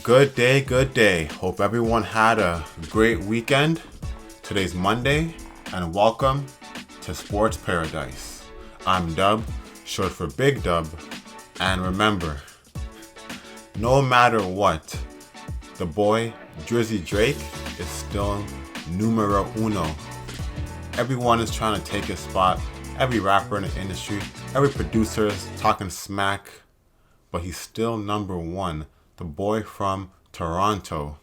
Good day, good day. Hope everyone had a great weekend. Today's Monday, and welcome to Sports Paradise. I'm Dub, short for Big Dub, and remember, no matter what, the boy Drizzy Drake is still numero uno. Everyone is trying to take his spot. Every rapper in the industry, every producer is talking smack, but he's still number one. The boy from Toronto.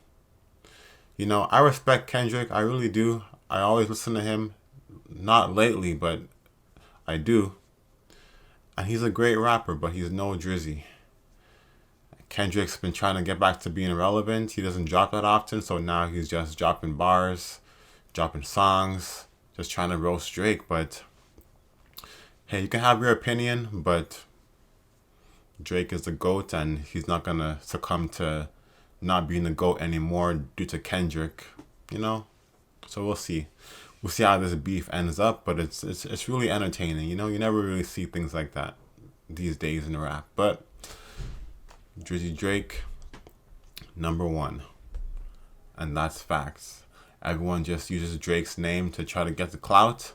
You know, I respect Kendrick. I really do. I always listen to him. Not lately, but I do. And he's a great rapper, but he's no Drizzy. Kendrick's been trying to get back to being relevant. He doesn't drop that often, so now he's just dropping bars, dropping songs, just trying to roast Drake. But hey, you can have your opinion, but Drake is the GOAT, and he's not going to succumb to not being the GOAT anymore due to Kendrick, you know? So we'll see. We'll see how this beef ends up, but it's really entertaining, you know? You never really see things like that these days in rap. But Drizzy Drake, number one. And that's facts. Everyone just uses Drake's name to try to get the clout,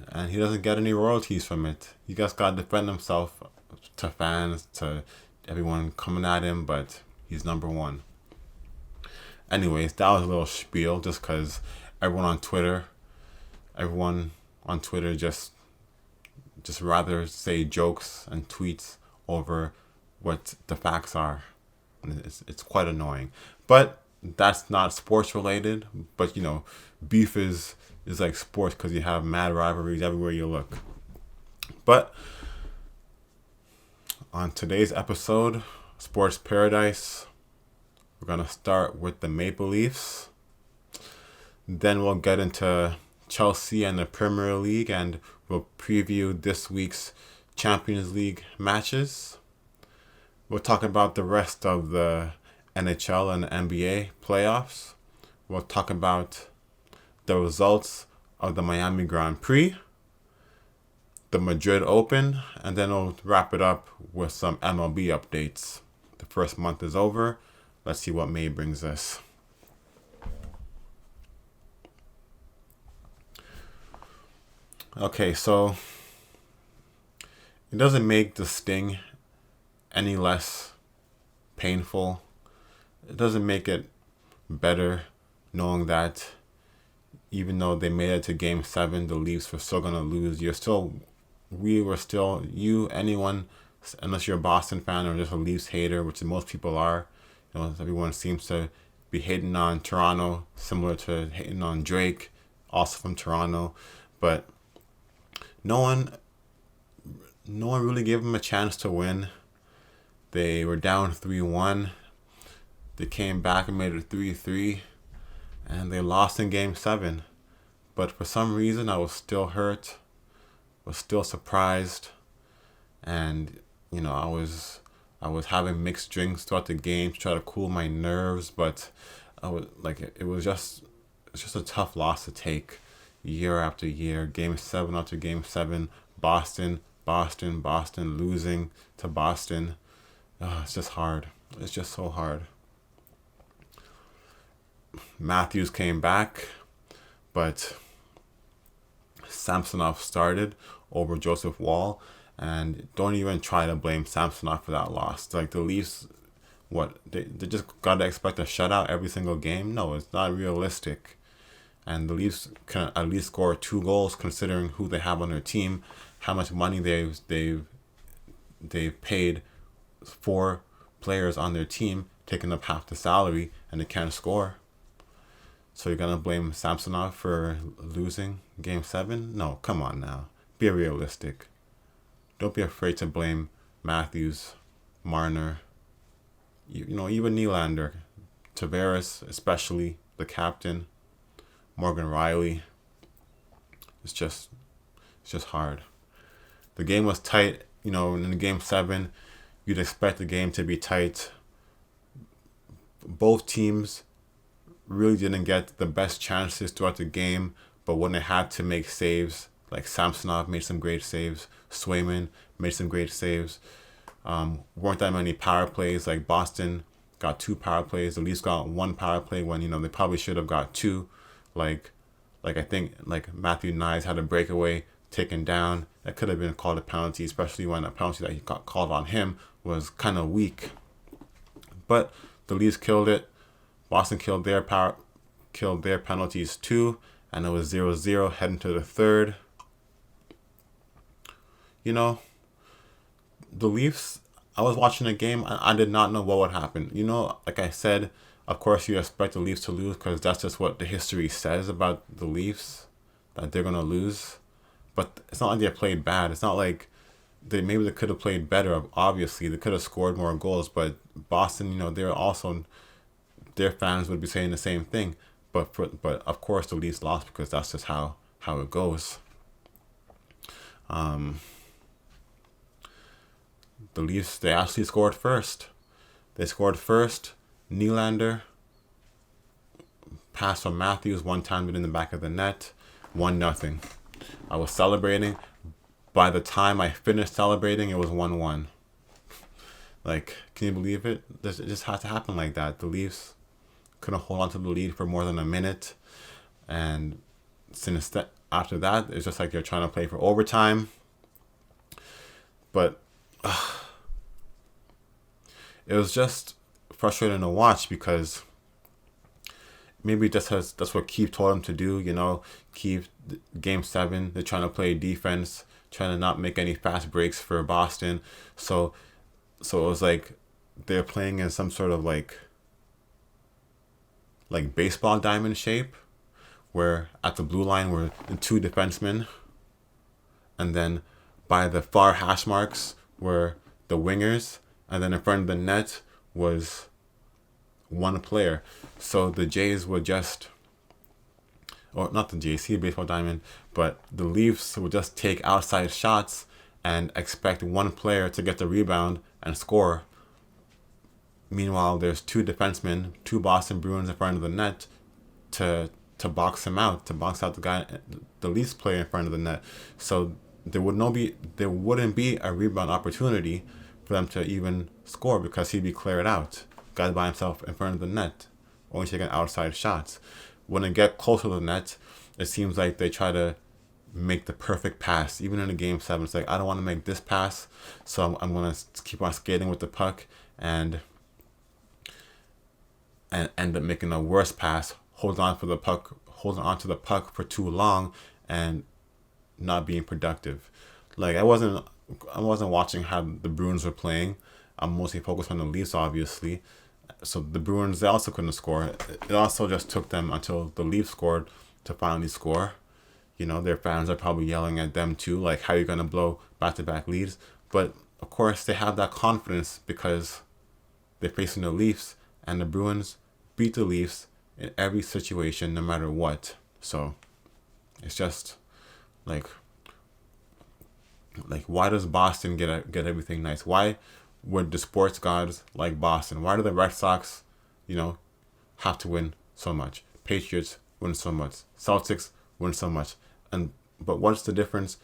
and he doesn't get any royalties from it. He just got to defend himself to fans, to everyone coming at him, but he's number one. Anyways, that was a little spiel just because everyone on Twitter just rather say jokes and tweets over what the facts are. And it's quite annoying. But that's not sports related. But, you know, beef is like sports because you have mad rivalries everywhere you look. But on today's episode, Sports Paradise, we're going to start with the Maple Leafs. Then we'll get into Chelsea and the Premier League, and we'll preview this week's Champions League matches. We'll talk about the rest of the NHL and NBA Playoffs. We'll talk about the results of the Miami Grand Prix, the Madrid Open, and then we'll wrap it up with some MLB updates. The first month is over. Let's see what May brings us. Okay, so it doesn't make the sting any less painful. It doesn't make it better knowing that even though they made it to Game 7, the Leafs were still going to lose. Anyone, unless you're a Boston fan or just a Leafs hater, which most people are. You know, everyone seems to be hating on Toronto, similar to hating on Drake, also from Toronto. But no one really gave them a chance to win. They were down 3-1. They came back and made it 3-3. And they lost in Game 7. But for some reason, I was still hurt. Was still surprised. And, you know, I was having mixed drinks throughout the game to try to cool my nerves. But it was just a tough loss to take year after year. Game 7 after Game 7. Boston, losing to Boston. It's just hard. It's just so hard. Matthews came back, but Samsonov started over Joseph Wall, and don't even try to blame Samsonov for that loss. Like the Leafs, they just gotta expect a shutout every single game? No, it's not realistic. And the Leafs can at least score 2 goals considering who they have on their team, how much money they've paid 4 players on their team, taking up half the salary, and they can't score. So you're going to blame Samsonov for losing Game 7? No, come on now. Be realistic. Don't be afraid to blame Matthews, Marner, you know, even Nylander, Tavares, especially the captain, Morgan Riley. It's just hard. The game was tight. You know, in Game 7, you'd expect the game to be tight. Both teams really didn't get the best chances throughout the game, but when they had to make saves, like Samsonov made some great saves, Swayman made some great saves, Weren't that many power plays. Like Boston got 2 power plays. The Leafs got 1 power play when they probably should have got 2. Like I think like Matthew Nyes had a breakaway taken down. That could have been called a penalty, especially when a penalty that he got called on him was kind of weak. But the Leafs killed it. Boston killed their penalties too, and it was 0-0 heading to the third. The Leafs, I was watching the game, and I did not know what would happen. Like I said, of course you expect the Leafs to lose because that's just what the history says about the Leafs, that they're going to lose. But it's not like they played bad. It's not like maybe they could have played better. Obviously, they could have scored more goals. But Boston, they're also, their fans would be saying the same thing. But of course the Leafs lost because that's just how it goes. The Leafs, they actually scored first. Nylander pass from Matthews, one time in the back of the net, 1-0. I was celebrating. By the time I finished celebrating, it was 1-1. Like, can you believe it? It just had to happen like that. The Leafs couldn't hold on to the lead for more than a minute, and after that, it's just like they're trying to play for overtime. But it was just frustrating to watch because maybe that's what Keith told him to do. Keith, Game 7, they're trying to play defense, trying to not make any fast breaks for Boston. So it was like they're playing in some sort of like baseball diamond shape, where at the blue line were the 2 defensemen, and then by the far hash marks were the wingers, and then in front of the net was 1 player. So the Jays would just, or not the Jays, see baseball diamond, but the Leafs would just take outside shots and expect 1 player to get the rebound and score. Meanwhile, there's 2 defensemen, 2 Boston Bruins in front of the net to box him out, to box out the Leafs player in front of the net. So there wouldn't be a rebound opportunity for them to even score because he'd be cleared out, guy by himself in front of the net, only taking outside shots. When they get close to the net, it seems like they try to make the perfect pass. Even in the Game 7, it's like, I don't want to make this pass, so I'm going to keep on skating with the puck and end up making a worse pass, holding on to the puck for too long and not being productive. Like I wasn't watching how the Bruins were playing. I'm mostly focused on the Leafs, obviously. So the Bruins, they also couldn't score. It also just took them until the Leafs scored to finally score. Their fans are probably yelling at them too, like, how are you going to blow back-to-back leads? But of course they have that confidence because they're facing the Leafs, and the Bruins beat the Leafs in every situation, no matter what. So it's just like why does Boston get everything nice? Why would the sports gods like Boston? Why do the Red Sox, have to win so much? Patriots win so much. Celtics win so much. But what's the difference?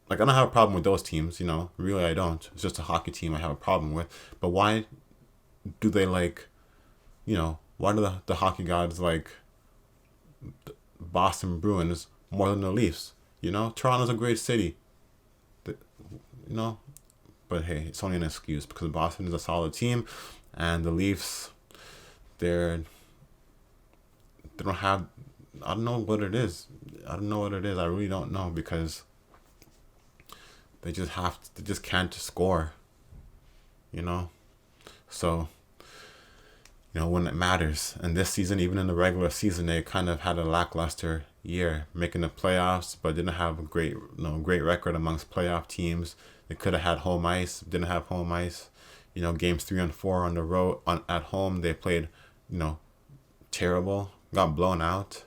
Like, I don't have a problem with those teams, really I don't. It's just a hockey team I have a problem with. But why do they why do the hockey gods like the Boston Bruins more than the Leafs? Toronto's a great city. But hey, it's only an excuse because Boston is a solid team, and the Leafs, they don't have. I don't know what it is. I really don't know because they just can't score. So. When it matters. And this season, even in the regular season, they kind of had a lackluster year, making the playoffs, but didn't have a great record amongst playoff teams. They could have had home ice, didn't have home ice. Games 3 and 4 on the road, at home, they played, terrible, got blown out.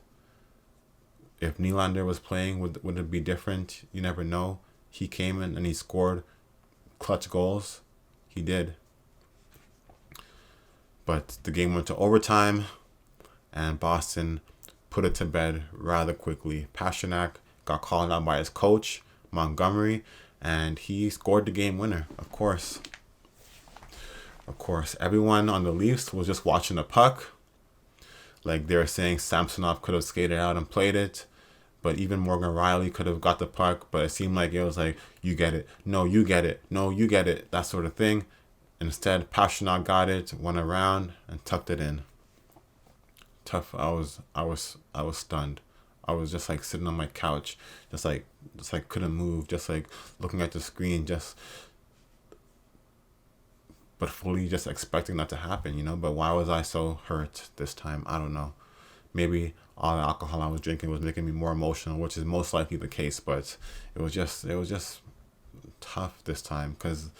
If Nylander was playing, would it be different? You never know. He came in and he scored clutch goals. He did. But the game went to overtime, and Boston put it to bed rather quickly. Pastrnak got called out by his coach, Montgomery, and he scored the game winner, of course. Of course, everyone on the Leafs was just watching the puck. Like they were saying, Samsonov could have skated out and played it, but even Morgan Riley could have got the puck. But it seemed like it was like, you get it, no, you get it, no, you get it, that sort of thing. Instead, Pastrnak got it, went around and tucked it in. Tough. I was stunned. I was just like sitting on my couch, just like couldn't move, just like looking at the screen, but fully just expecting that to happen, But why was I so hurt this time? I don't know. Maybe all the alcohol I was drinking was making me more emotional, which is most likely the case. But it was just tough this time because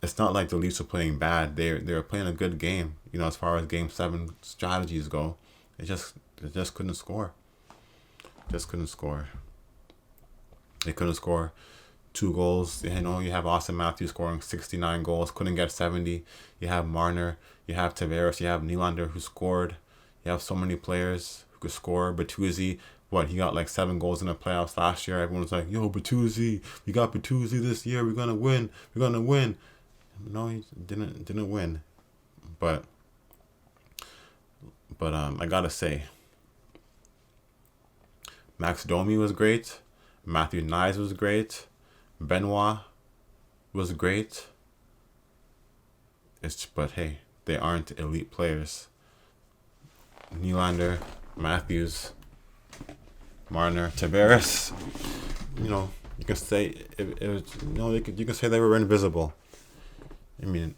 it's not like the Leafs were playing bad. They were playing a good game, as far as Game 7 strategies go. They just couldn't score. Just couldn't score. They couldn't score 2 goals. You have Austin Matthews scoring 69 goals, couldn't get 70. You have Marner, you have Tavares, you have Nylander who scored. You have so many players who could score. Bertuzzi, he got like 7 goals in the playoffs last year. Everyone was like, yo, Bertuzzi, we got Bertuzzi this year. We're gonna win. No, he didn't win. But I gotta say, Max Domi was great. Matthew Knies was great. Benoit was great. But hey, they aren't elite players. Nylander, Matthews, Marner, Tavares. You can say you can say they were invisible. I mean,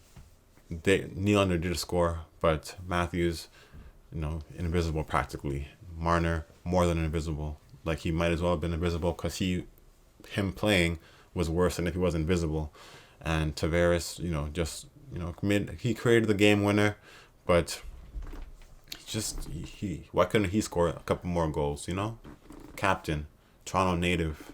Nylander did score, but Matthews, invisible practically. Marner more than invisible. Like he might as well have been invisible because him playing was worse than if he was invisible. And Tavares, he created the game winner, but why couldn't he score a couple more goals? Captain, Toronto native.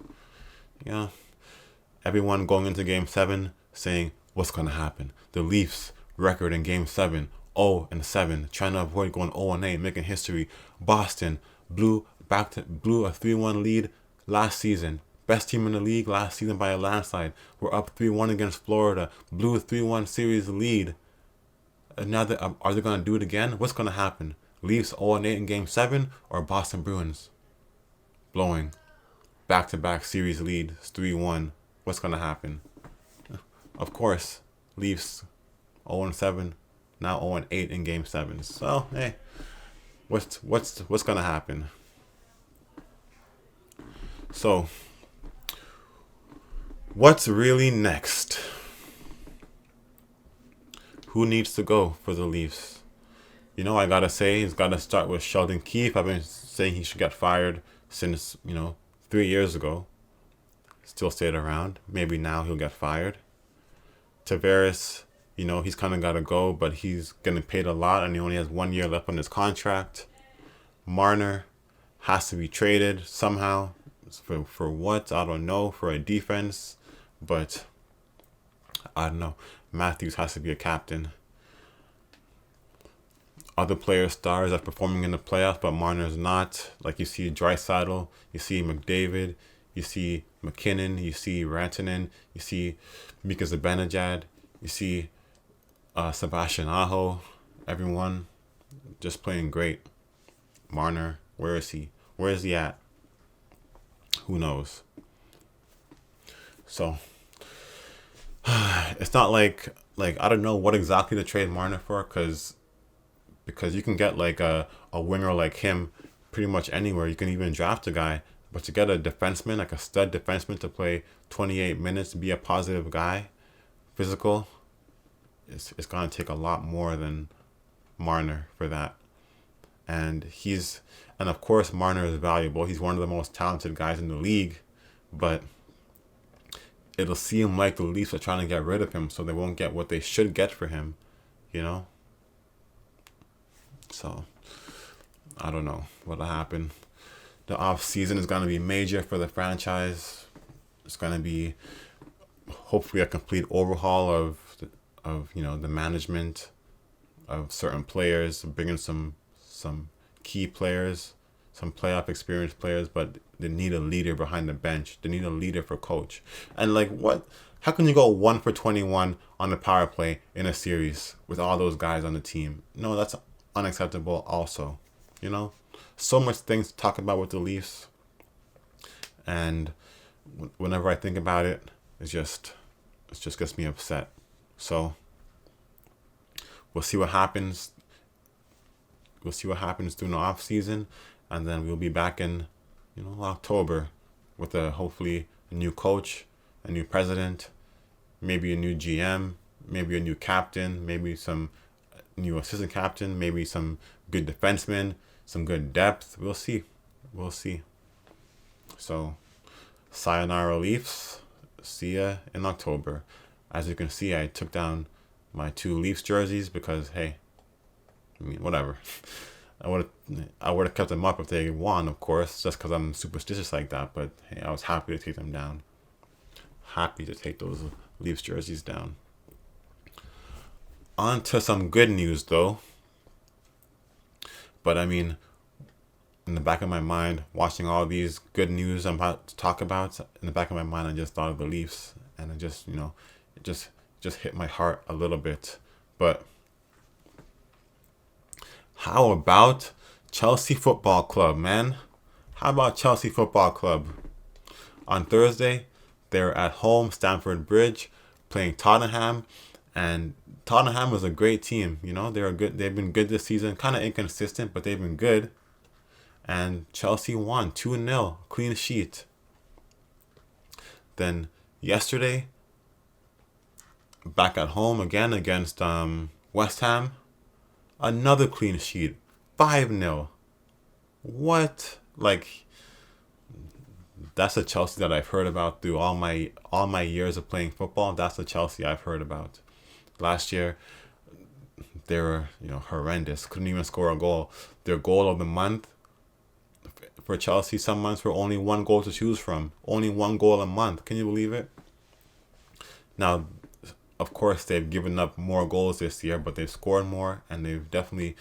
Everyone going into Game 7 saying, what's gonna happen? The Leafs record in Game 7, 0-7, trying to avoid going 0-8, making history. Boston blew a 3-1 lead last season. Best team in the league last season by a landslide. We're up 3-1 against Florida. Blew a 3-1 series lead. And now are they going to do it again? What's going to happen? Leafs 0-8 in Game 7 or Boston Bruins blowing back-to-back series lead 3-1? What's going to happen? Of course, Leafs 0-7, now 0-8 in Game 7. So, hey, what's going to happen? So, what's really next? Who needs to go for the Leafs? I gotta say, it's gotta start with Sheldon Keefe. I've been saying he should get fired since, 3 years ago. Still stayed around. Maybe now he'll get fired. Tavares, he's kind of gotta go, but he's getting paid a lot and he only has 1 year left on his contract. Marner has to be traded somehow. For what? I don't know. For a defense. But I don't know. Matthews has to be a captain. Other players, stars are performing in the playoffs, but Marner's not. Like you see Draisaitl, you see McDavid, you see McKinnon, you see Rantanen, you see Mika Zibanejad, you see Sebastian Aho. Everyone just playing great. Marner, where is he? Where is he at? Who knows? So it's not like I don't know what exactly to trade Marner for, because you can get like a winger like him pretty much anywhere. You can even draft a guy, but to get a defenseman, like a stud defenseman, to play 28 minutes, be a positive guy, physical, it's gonna take a lot more than Marner for that. And of course Marner is valuable. He's one of the most talented guys in the league, but it'll seem like the Leafs are trying to get rid of him so they won't get what they should get for him, So, I don't know what'll happen. The off season is going to be major for the franchise. It's going to be hopefully a complete overhaul of the management of certain players, bringing some key players, some playoff experienced players, but they need a leader behind the bench. They need a leader for coach. And How can you go 1 for 21 on the power play in a series with all those guys on the team? No, that's unacceptable also. You know, so much things to talk about with the Leafs. And whenever I think about it, it just gets me upset. So we'll see what happens. We'll see what happens during the off season, and then we'll be back in, October with hopefully a new coach, a new president, maybe a new GM, maybe a new captain, maybe some new assistant captain, maybe some good defensemen, some good depth. We'll see. So, sayonara Leafs. See ya in October. As you can see, I took down my 2 Leafs jerseys because, hey, whatever. I would have kept them up if they won, of course, just because I'm superstitious like that. But hey, I was happy to take them down. Happy to take those Leafs jerseys down. On to some good news, though. But in the back of my mind, watching all these good news I'm about to talk about, in the back of my mind, I just thought of the Leafs, and it just, it just hit my heart a little bit. But how about Chelsea Football Club, man? How about Chelsea Football Club? On Thursday, they're at home, Stamford Bridge, playing Tottenham, and Tottenham was a great team. They're good. They've been good this season. Kind of inconsistent, but they've been good. And Chelsea won 2-0, clean sheet. Then yesterday, back at home again against West Ham, another clean sheet, 5-0. What? That's the Chelsea that I've heard about through all my years of playing football. That's the Chelsea I've heard about. Last year, they were horrendous. Couldn't even score a goal. Their goal of the month for Chelsea, some months were only 1 goal to choose from. Only 1 goal a month. Can you believe it? Now, of course, they've given up more goals this year, but they've scored more, and they definitely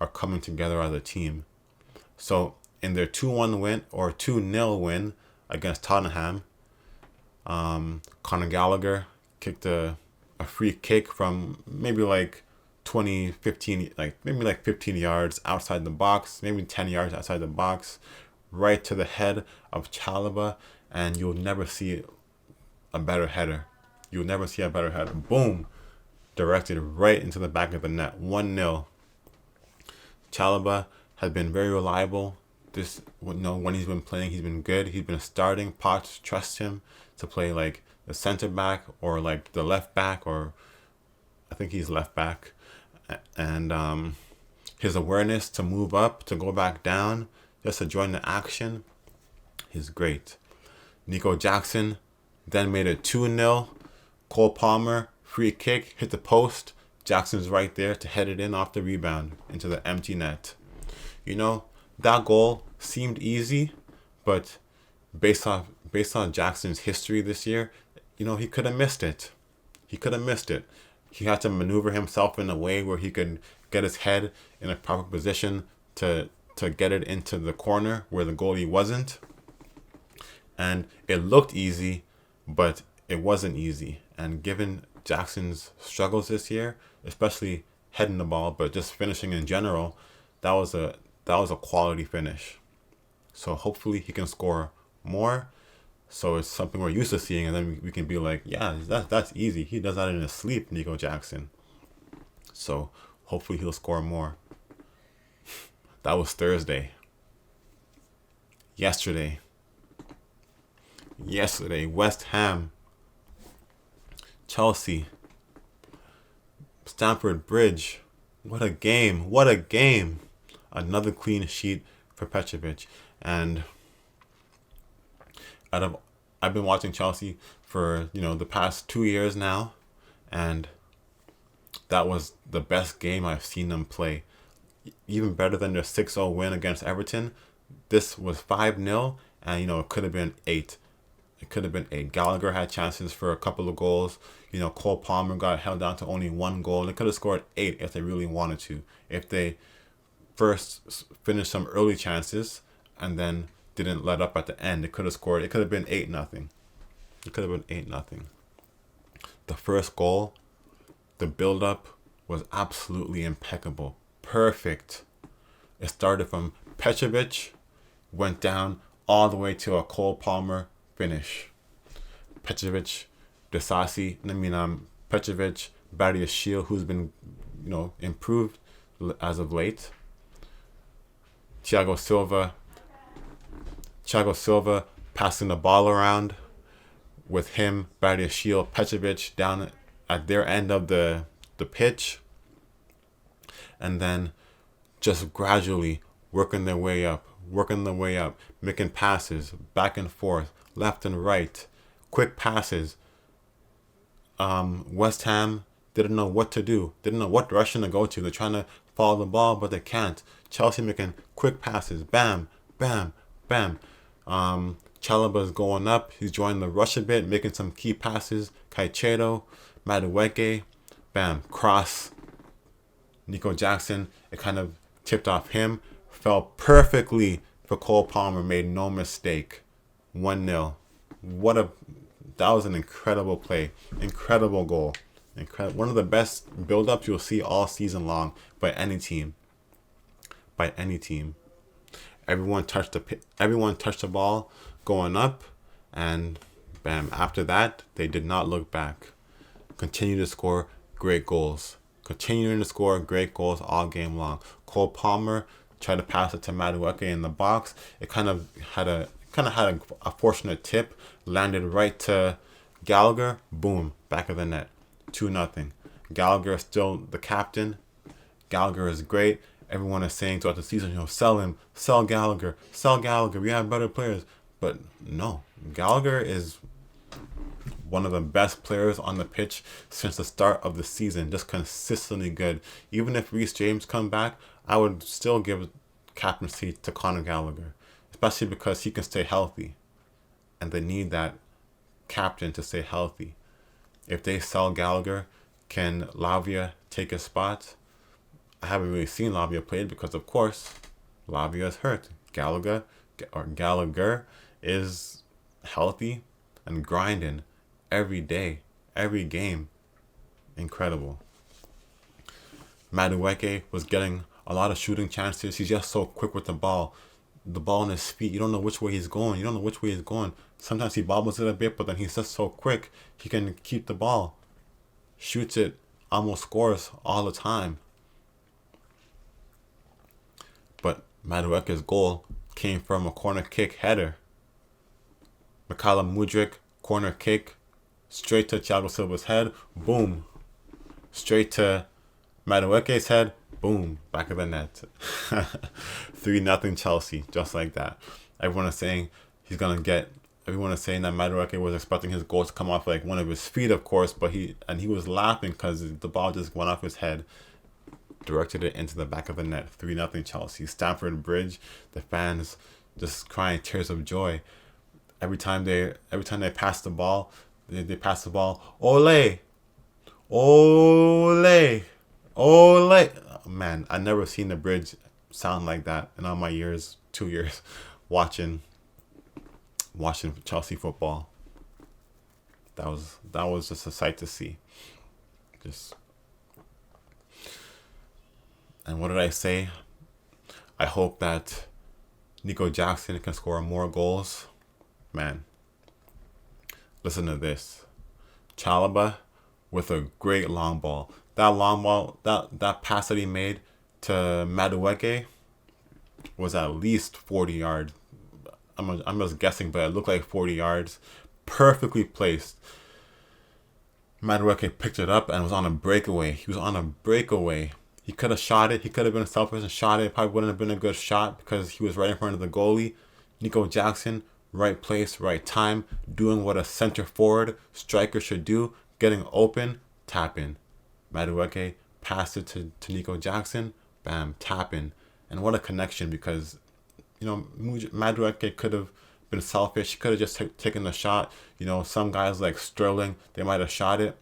are coming together as a team. So, in their 2-1 win, or 2-0 win against Tottenham, Conor Gallagher kicked a free kick from maybe 15 yards outside the box, maybe 10 yards outside the box, right to the head of Chalobah, and you'll never see a better header. Boom! Directed right into the back of the net. 1-0. Chalobah has been very reliable. When he's been playing, he's been good. He's been starting. Potts trusts him to play the center back or the left back, or I think he's left back. And his awareness to move up, to go back down, just to join the action, is great. Nico Jackson then made it 2-0. Cole Palmer, free kick, hit the post. Jackson's right there to head it in off the rebound into the empty net. That goal seemed easy, but based on Jackson's history this year, he could have missed it. He had to maneuver himself in a way where he could get his head in a proper position to get it into the corner where the goalie wasn't. And it looked easy, but it wasn't easy. And given Jackson's struggles this year, especially heading the ball, but just finishing in general, that was a quality finish. So hopefully he can score more. So it's something we're used to seeing, and then we can be like, yeah, that's easy. He does that in his sleep, Nico Jackson. So hopefully he'll score more. That was Thursday. Yesterday, West Ham, Chelsea, Stamford Bridge. What a game. Another clean sheet for Petrovic. And I've been watching Chelsea for the past 2 years now, and that was the best game I've seen them play. Even better than their 6-0 win against Everton. This was 5-0, and it could have been 8. It could have been 8. Gallagher had chances for a couple of goals. Cole Palmer got held down to only 1 goal. They could have scored 8 if they really wanted to. If they first finished some early chances and then didn't let up at the end, it could have scored. It could have been 8-0. The first goal, the build-up was absolutely impeccable. Perfect. It started from Petrovic, went down all the way to a Cole Palmer finish. Petrovic, Petrovic, Barrier Shield, who's been, improved as of late. Thiago Silva passing the ball around with him, Barrier Shield, Petrovic down at their end of the pitch. And then just gradually working their way up, making passes back and forth, left and right, quick passes. West Ham didn't know what to do, didn't know what direction to go to. They're trying to follow the ball, but they can't. Chelsea making quick passes, bam, bam, bam. Chalobah's going up. He's joining the rush a bit, making some key passes. Caicedo, Madueke, bam, cross. Nico Jackson, it kind of tipped off him. Fell perfectly for Cole Palmer, made no mistake. 1-0. That was an incredible play. Incredible goal. One of the best build-ups you'll see all season long by any team. Everyone touched the ball going up, and bam, after that, they did not look back. Continuing to score great goals all game long. Cole Palmer tried to pass it to Madueke in the box. It kind of had a fortunate tip, landed right to Gallagher. Boom, back of the net. 2-0. Gallagher is still the captain. Gallagher is great. Everyone is saying throughout the season, sell him, sell Gallagher. We have better players. But no, Gallagher is one of the best players on the pitch since the start of the season. Just consistently good. Even if Reece James come back, I would still give captaincy to Conor Gallagher, especially because he can stay healthy, and they need that captain to stay healthy. If they sell Gallagher, can Lavia take his spot? I haven't really seen Lavia played because, of course, Lavia is hurt. Gallagher is healthy and grinding every day, every game. Incredible. Madueke was getting a lot of shooting chances. He's just so quick with the ball. The ball on his feet. You don't know which way he's going. Sometimes he bobbles it a bit, but then he's just so quick. He can keep the ball. Shoots it. Almost scores all the time. But Madueke's goal came from a corner kick header. Mikhailo Mudryk, corner kick. Straight to Thiago Silva's head. Boom. Straight to Madueke's head. Boom. Back of the net. 3-0 Chelsea. Just like that. Everyone is saying that Madueke was expecting his goal to come off like one of his feet, of course, but he was laughing because the ball just went off his head. Directed it into the back of the net. 3-0 Chelsea. Stamford Bridge. The fans just crying tears of joy. Every time they pass the ball, they pass the ball. Ole! Ole! Ole! Man, I never seen the bridge sound like that in all my 2 years, watching Chelsea football. That was just a sight to see. And what did I say? I hope that Nico Jackson can score more goals. Man, listen to this. Chalobah with a great long ball. That long ball, that pass that he made to Madueke was at least 40 yards. I'm just guessing, but it looked like 40 yards. Perfectly placed. Madueke picked it up and was on a breakaway. He could have shot it. He could have been selfish and shot it. It probably wouldn't have been a good shot because he was right in front of the goalie. Nico Jackson, right place, right time, doing what a center forward striker should do, getting open, tap in. Madueke passed it to Nico Jackson, bam, tap in. And what a connection, because Madueke could have been selfish. He could have just taken the shot. Some guys like Sterling, they might have shot it,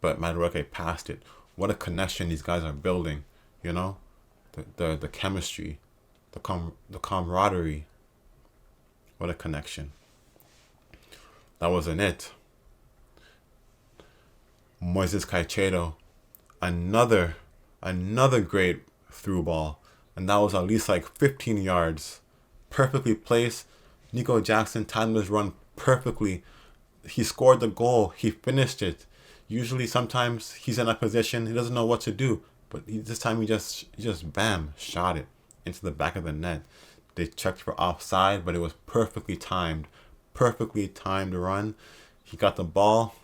but Madueke passed it. What a connection these guys are building, the chemistry, the camaraderie. What a connection. That wasn't it. Moises Caicedo, another great through ball, and that was at least like 15 yards, perfectly placed. Nico Jackson timed his run perfectly. He scored the goal. He finished it. Usually, sometimes he's in a position he doesn't know what to do, but this time he just bam, shot it into the back of the net. They checked for offside, but it was perfectly timed run. He got the ball,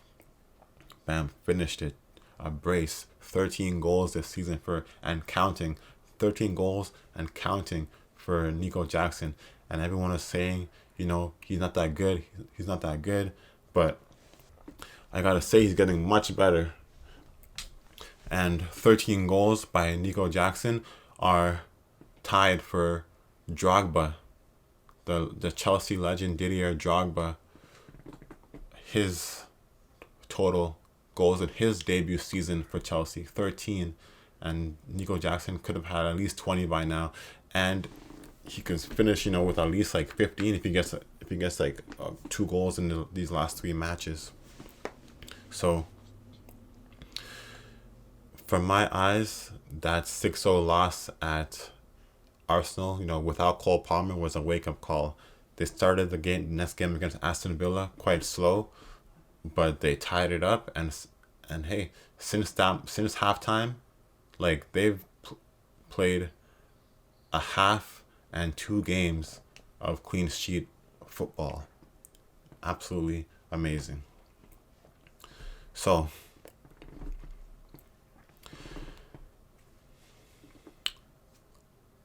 bam, finished it. A brace. 13 goals this season and counting. 13 goals and counting for Nico Jackson. And everyone is saying, he's not that good. He's not that good. But I gotta say, he's getting much better. And 13 goals by Nico Jackson are tied for Drogba, the Chelsea legend Didier Drogba. His total goals in his debut season for Chelsea, 13, and Nico Jackson could have had at least 20 by now, and he could finish, with at least like 15 if he gets like 2 goals in these last 3 matches. So, from my eyes, that 6-0 loss at Arsenal, without Cole Palmer was a wake-up call. They started the next game against Aston Villa quite slow, but they tied it up, and hey, since halftime, like they've played a half and 2 games of clean sheet football. Absolutely amazing. So,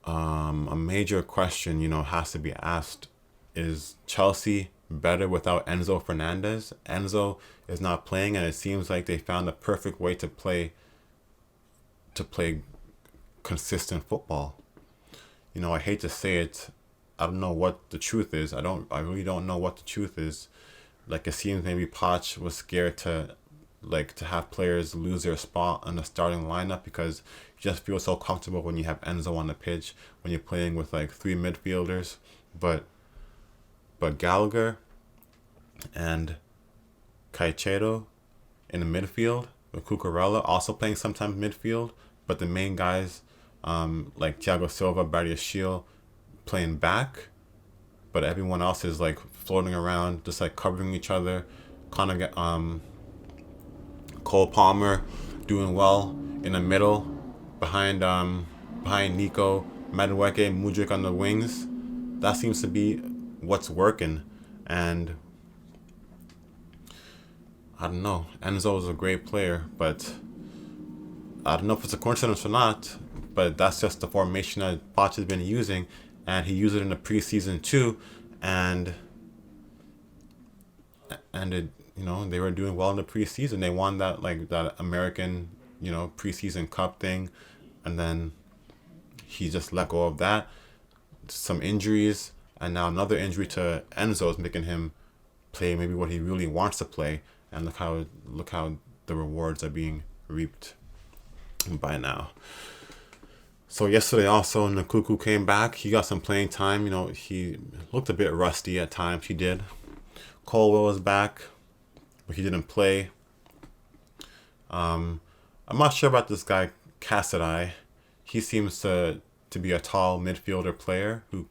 a major question, has to be asked: is Chelsea better without Enzo Fernandez? Enzo is not playing, and it seems like they found the perfect way to play consistent football. I hate to say it, I don't know what the truth is. I really don't know what the truth is. Like, it seems maybe Poch was scared to have players lose their spot on the starting lineup, because you just feel so comfortable when you have Enzo on the pitch, when you're playing with like 3 midfielders. But Gallagher and Caicedo in the midfield, with Cucurella also playing sometimes midfield, but the main guys like Thiago Silva, Badiashile playing back, but everyone else is like floating around, just like covering each other. Cole Palmer doing well in the middle, behind Nico, Madueke, Mudryk on the wings. That seems to be what's working, and I don't know. Enzo is a great player, but I don't know if it's a coincidence or not, but that's just the formation that Poch has been using, and he used it in the preseason too, and it, they were doing well in the preseason. They won that American, preseason cup thing, and then he just let go of that. Some injuries, and now another injury to Enzo is making him play maybe what he really wants to play, and look how the rewards are being reaped by now. So yesterday also, Nkunku came back. He got some playing time. He looked a bit rusty at times. He did. Colwell was back, but he didn't play. I'm not sure about this guy Cassidy. He seems to be a tall midfielder player who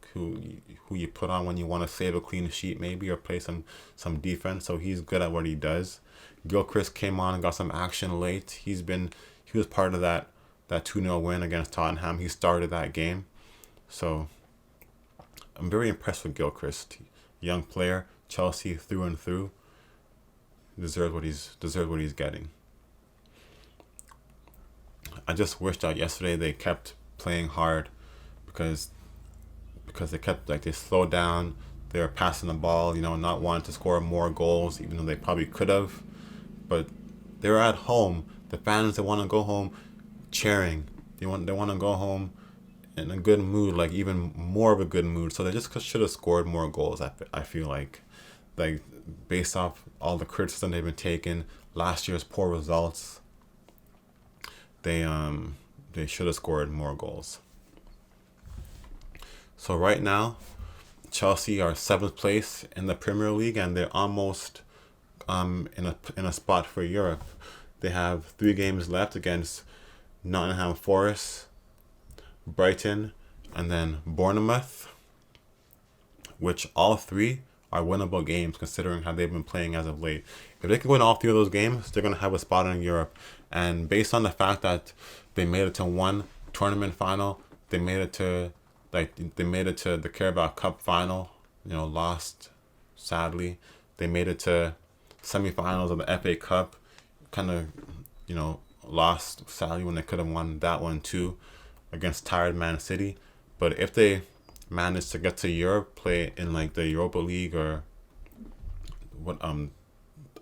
you put on when you want to save a clean sheet maybe, or play some defense. So he's good at what he does. Gilchrist came on and got some action late. He was part of that 2-0 win against Tottenham. He started that game. So I'm very impressed with Gilchrist. Young player, Chelsea through and through. Deserves what he's getting. I just wish that yesterday they kept playing hard, because they kept they slowed down. They were passing the ball, not wanting to score more goals, even though they probably could have. But they were at home. The fans, they want to go home cheering. They want to go home in a good mood, like even more of a good mood. So they just should have scored more goals. I feel like based off all the criticism they've been taking, last year's poor results, they should have scored more goals. So right now, Chelsea are 7th place in the Premier League, and they're almost in a spot for Europe. They have 3 games left against Nottingham Forest, Brighton, and then Bournemouth, which all 3 are winnable games considering how they've been playing as of late. If they can win all 3 of those games, they're going to have a spot in Europe. And based on the fact that they made it to one tournament final, they made it to the Carabao Cup final, lost sadly. They made it to semifinals of the FA Cup, kind of, lost sadly when they could have won that one too against tired Man City. But if they manage to get to Europe, play in like the Europa League or what I'm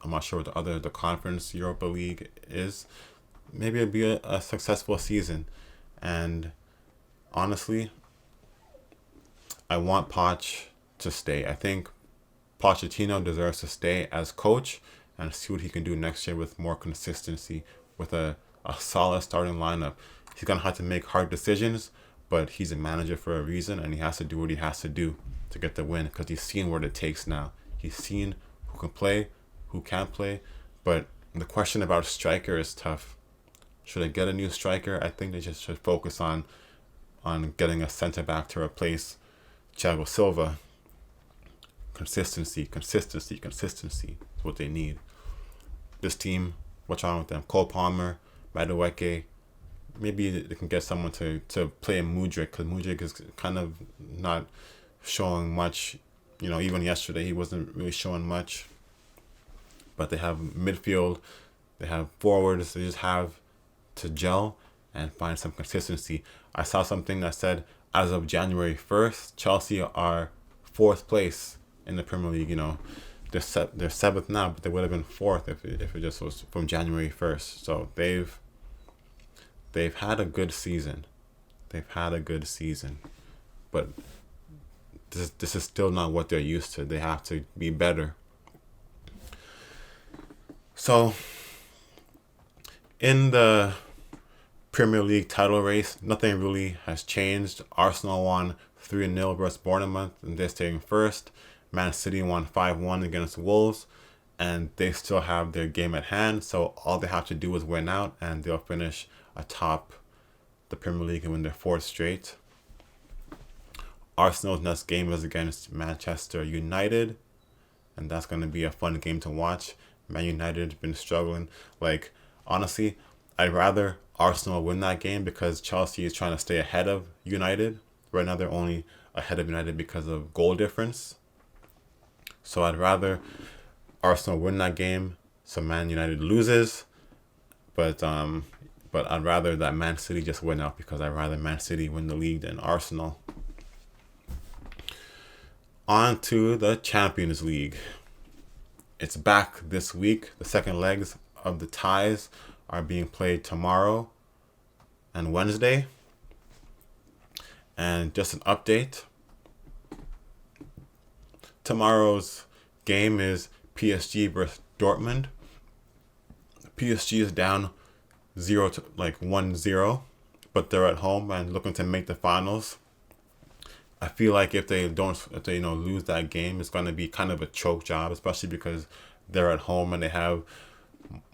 not sure what the conference Europa League is, maybe it'd be a successful season. And honestly, I want Poch to stay. I think Pochettino deserves to stay as coach and see what he can do next year with more consistency, with a solid starting lineup. He's going to have to make hard decisions, but he's a manager for a reason, and he has to do what he has to do to get the win because he's seen what it takes now. He's seen who can play, who can't play, but the question about striker is tough. Should I get a new striker? I think they just should focus on getting a center back to replace Thiago Silva. Consistency is what they need. This team, what's wrong with them? Cole Palmer, Madueke, maybe they can get someone to play Mudryk, because Mudryk is kind of not showing much. Even yesterday he wasn't really showing much. But they have midfield, they have forwards, they just have to gel and find some consistency. I saw something that said as of January 1st, Chelsea are 4th place in the Premier League. They're 7th now, but they would have been 4th if it just was from January 1st. So they've had a good season. But this is still not what they're used to. They have to be better. So in the Premier League title race, nothing really has changed. Arsenal won 3-0 versus Bournemouth, and they're staying first. Man City won 5-1 against Wolves, and they still have their game at hand. So all they have to do is win out, and they'll finish atop the Premier League and win their 4th straight. Arsenal's next game is against Manchester United, and that's going to be a fun game to watch. Man United have been struggling. Honestly, I'd rather Arsenal win that game because Chelsea is trying to stay ahead of United. Right now they're only ahead of United because of goal difference. So I'd rather Arsenal win that game so Man United loses. But I'd rather that Man City just win out because I'd rather Man City win the league than Arsenal. On to the Champions League. It's back this week. The second legs of the ties are being played tomorrow and Wednesday. And just an update. Tomorrow's game is PSG versus Dortmund. PSG is down 1-0, but they're at home and looking to make the finals. I feel like if they lose that game, it's going to be kind of a choke job, especially because they're at home and they have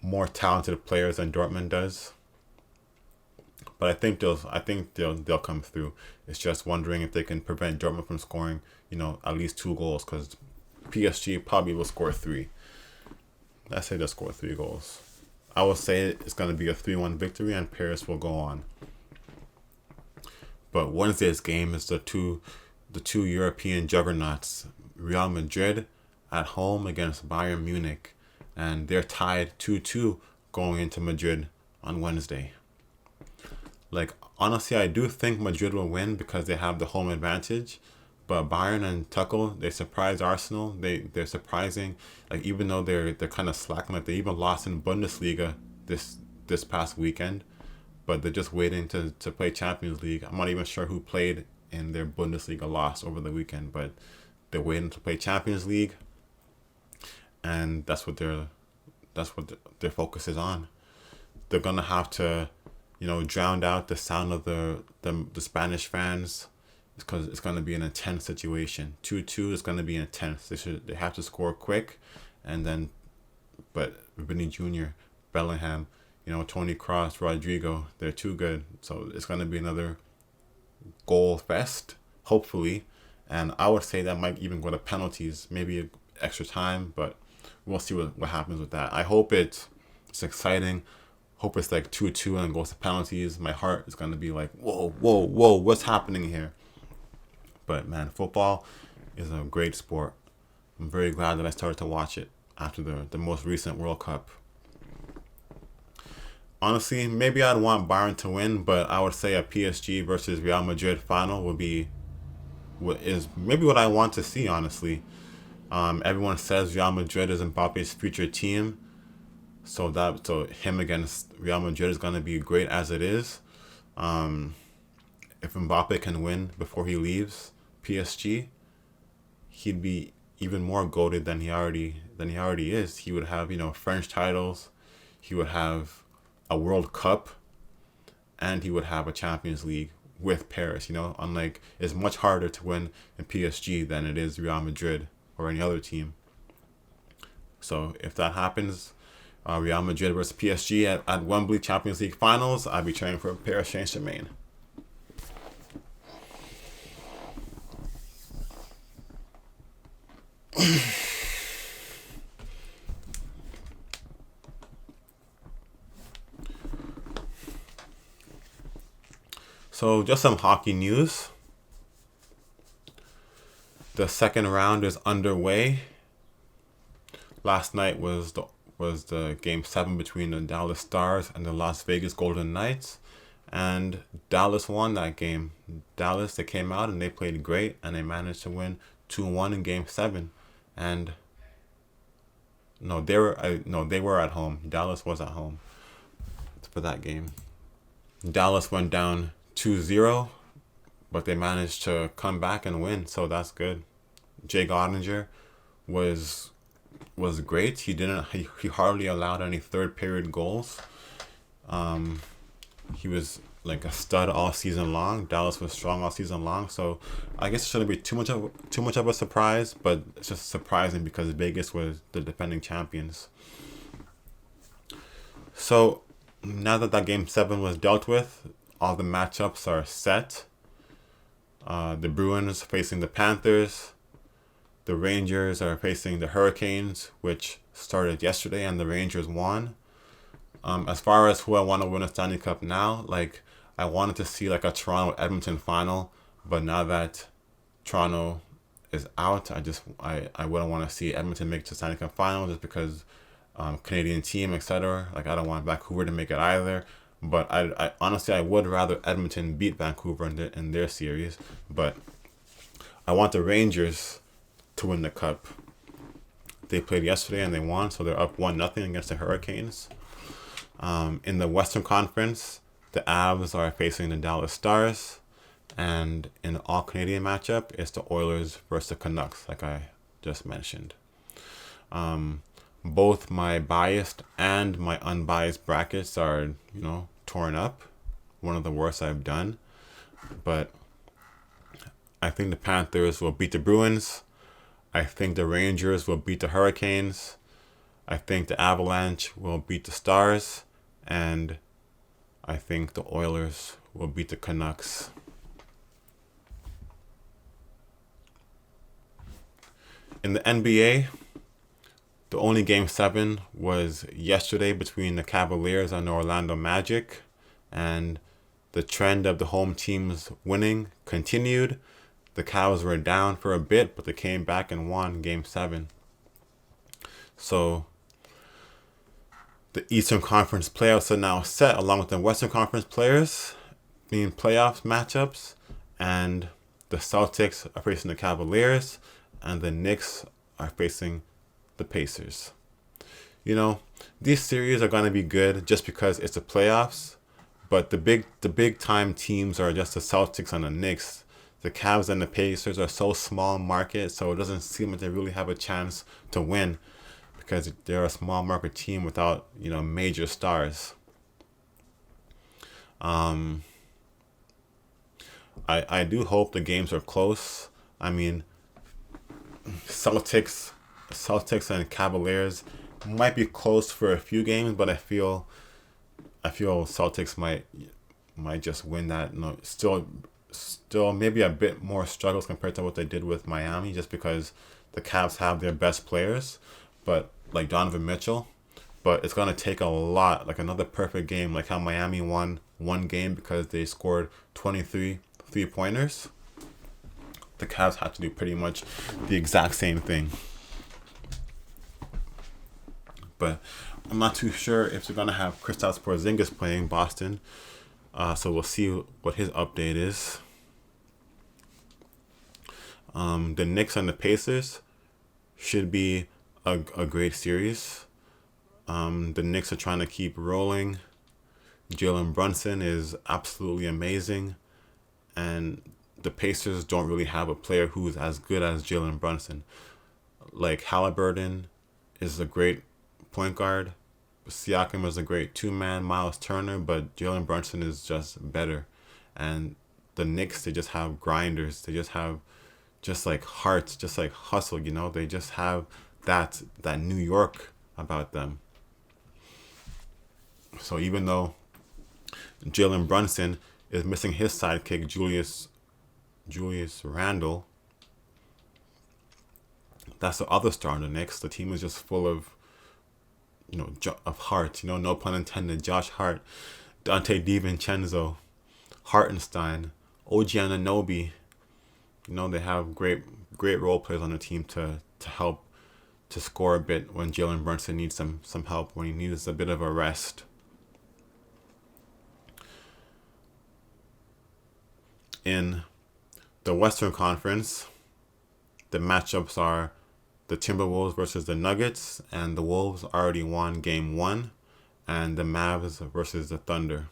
more talented players than Dortmund does. But I think they'll come through. It's just wondering if they can prevent Dortmund from scoring, at least 2 goals, because PSG probably will score 3. Let's say they'll score 3 goals. I will say it's going to be a 3-1 victory and Paris will go on. But Wednesday's game is the two European juggernauts, Real Madrid at home against Bayern Munich, and they're tied 2-2 going into Madrid on Wednesday. Honestly, I do think Madrid will win because they have the home advantage, but Bayern and Tuchel, they surprised Arsenal. They're surprising, even though they're kind of slacking. They even lost in Bundesliga this past weekend. But they're just waiting to play Champions League. I'm not even sure who played in their Bundesliga loss over the weekend, but they're waiting to play Champions League, and that's what their focus is on. They're gonna have to, drown out the sound of the Spanish fans, because it's gonna be an intense situation. 2-2 is gonna be intense. They have to score quick, and then, but Vinny Jr., Bellingham, Tony Kroos, Rodrigo, they're too good. So it's going to be another goal fest, hopefully. And I would say that might even go to penalties, maybe extra time, but we'll see what happens with that. I hope it's exciting. Hope it's like 2-2 and goes to penalties. My heart is going to be like, whoa, whoa, whoa, what's happening here? But man, football is a great sport. I'm very glad that I started to watch it after the most recent World Cup. Honestly, maybe I'd want Bayern to win, but I would say a PSG versus Real Madrid final would be what I want to see, honestly. Everyone says Real Madrid is Mbappe's future team, so him against Real Madrid is gonna be great as it is. If Mbappe can win before he leaves PSG, he'd be even more goated than he already is. He would have French titles, he would have a World Cup, and he would have a Champions League with Paris. Unlike, it's much harder to win in PSG than it is Real Madrid or any other team. So if that happens, Real Madrid versus PSG at Wembley Champions League finals, I'd be cheering for Paris Saint-Germain. So just some hockey news. The second round is underway. Last night was the game 7 between the Dallas Stars and the Las Vegas Golden Knights, and Dallas won that game. Dallas, they came out and they played great, and they managed to win 2-1 in game 7. And they were at home. Dallas was at home for that game. Dallas went down 2-0, but they managed to come back and win, so that's good. Jake Ottinger was great. He hardly allowed any third period goals. He was like a stud all season long. Dallas was strong all season long, so I guess it shouldn't be too much of a surprise, but it's just surprising because Vegas was the defending champions. So now that game 7 was dealt with, all the matchups are set. The Bruins facing the Panthers. The Rangers are facing the Hurricanes, which started yesterday, and the Rangers won. As far as who I want to win a Stanley Cup now, I wanted to see a Toronto-Edmonton final, but now that Toronto is out, I wouldn't want to see Edmonton make it to Stanley Cup final just because Canadian team, etc. I don't want Vancouver to make it either. But I honestly, I would rather Edmonton beat Vancouver in their series. But I want the Rangers to win the cup. They played yesterday and they won, so they're up 1-0 against the Hurricanes. In the Western Conference, the Avs are facing the Dallas Stars, and in the All-Canadian matchup, it's the Oilers versus the Canucks, like I just mentioned. Both my biased and my unbiased brackets are, torn up. One of the worst I've done. But I think the Panthers will beat the Bruins. I think the Rangers will beat the Hurricanes. I think the Avalanche will beat the Stars. And I think the Oilers will beat the Canucks. In the NBA, the only game 7 was yesterday between the Cavaliers and the Orlando Magic, and the trend of the home teams winning continued. The Cavs were down for a bit, but they came back and won game 7. So the Eastern Conference playoffs are now set, along with the Western Conference playoff matchups, and the Celtics are facing the Cavaliers, and the Knicks are facing the Pacers. These series are going to be good just because it's the playoffs, but the big time teams are just the Celtics and the Knicks. The Cavs and the Pacers are so small market, so it doesn't seem like they really have a chance to win because they're a small market team without major stars. I do hope the games are close. I mean, Celtics and Cavaliers might be close for a few games, but I feel I feel Celtics might just win that. No, still maybe a bit more struggles compared to what they did with Miami, just because the Cavs have their best players, but like Donovan Mitchell. But it's gonna take a lot, like another perfect game, like how Miami won one game because they scored 23 3-pointers. The Cavs have to do pretty much the exact same thing. But I'm not too sure if they're gonna have Kristaps Porzingis playing Boston. So we'll see what his update is. The Knicks and the Pacers should be a great series. The Knicks are trying to keep rolling. Jalen Brunson is absolutely amazing. And the Pacers don't really have a player who's as good as Jalen Brunson. Like Halliburton is a great point guard. Siakam is a great two-man, Miles Turner, but Jalen Brunson is just better. And the Knicks, they just have grinders. They just have just like hearts, just like hustle, you know? They just have that New York about them. So even though Jalen Brunson is missing his sidekick, Julius Randle, that's the other star in the Knicks. The team is just full of, of heart. No pun intended. Josh Hart, Dante DiVincenzo, Hartenstein, OG Anunoby. They have great role players on the team to help to score a bit when Jalen Brunson needs some help, when he needs a bit of a rest. In the Western Conference, the matchups are the Timberwolves versus the Nuggets, and the Wolves already won Game 1, and the Mavs versus the Thunder.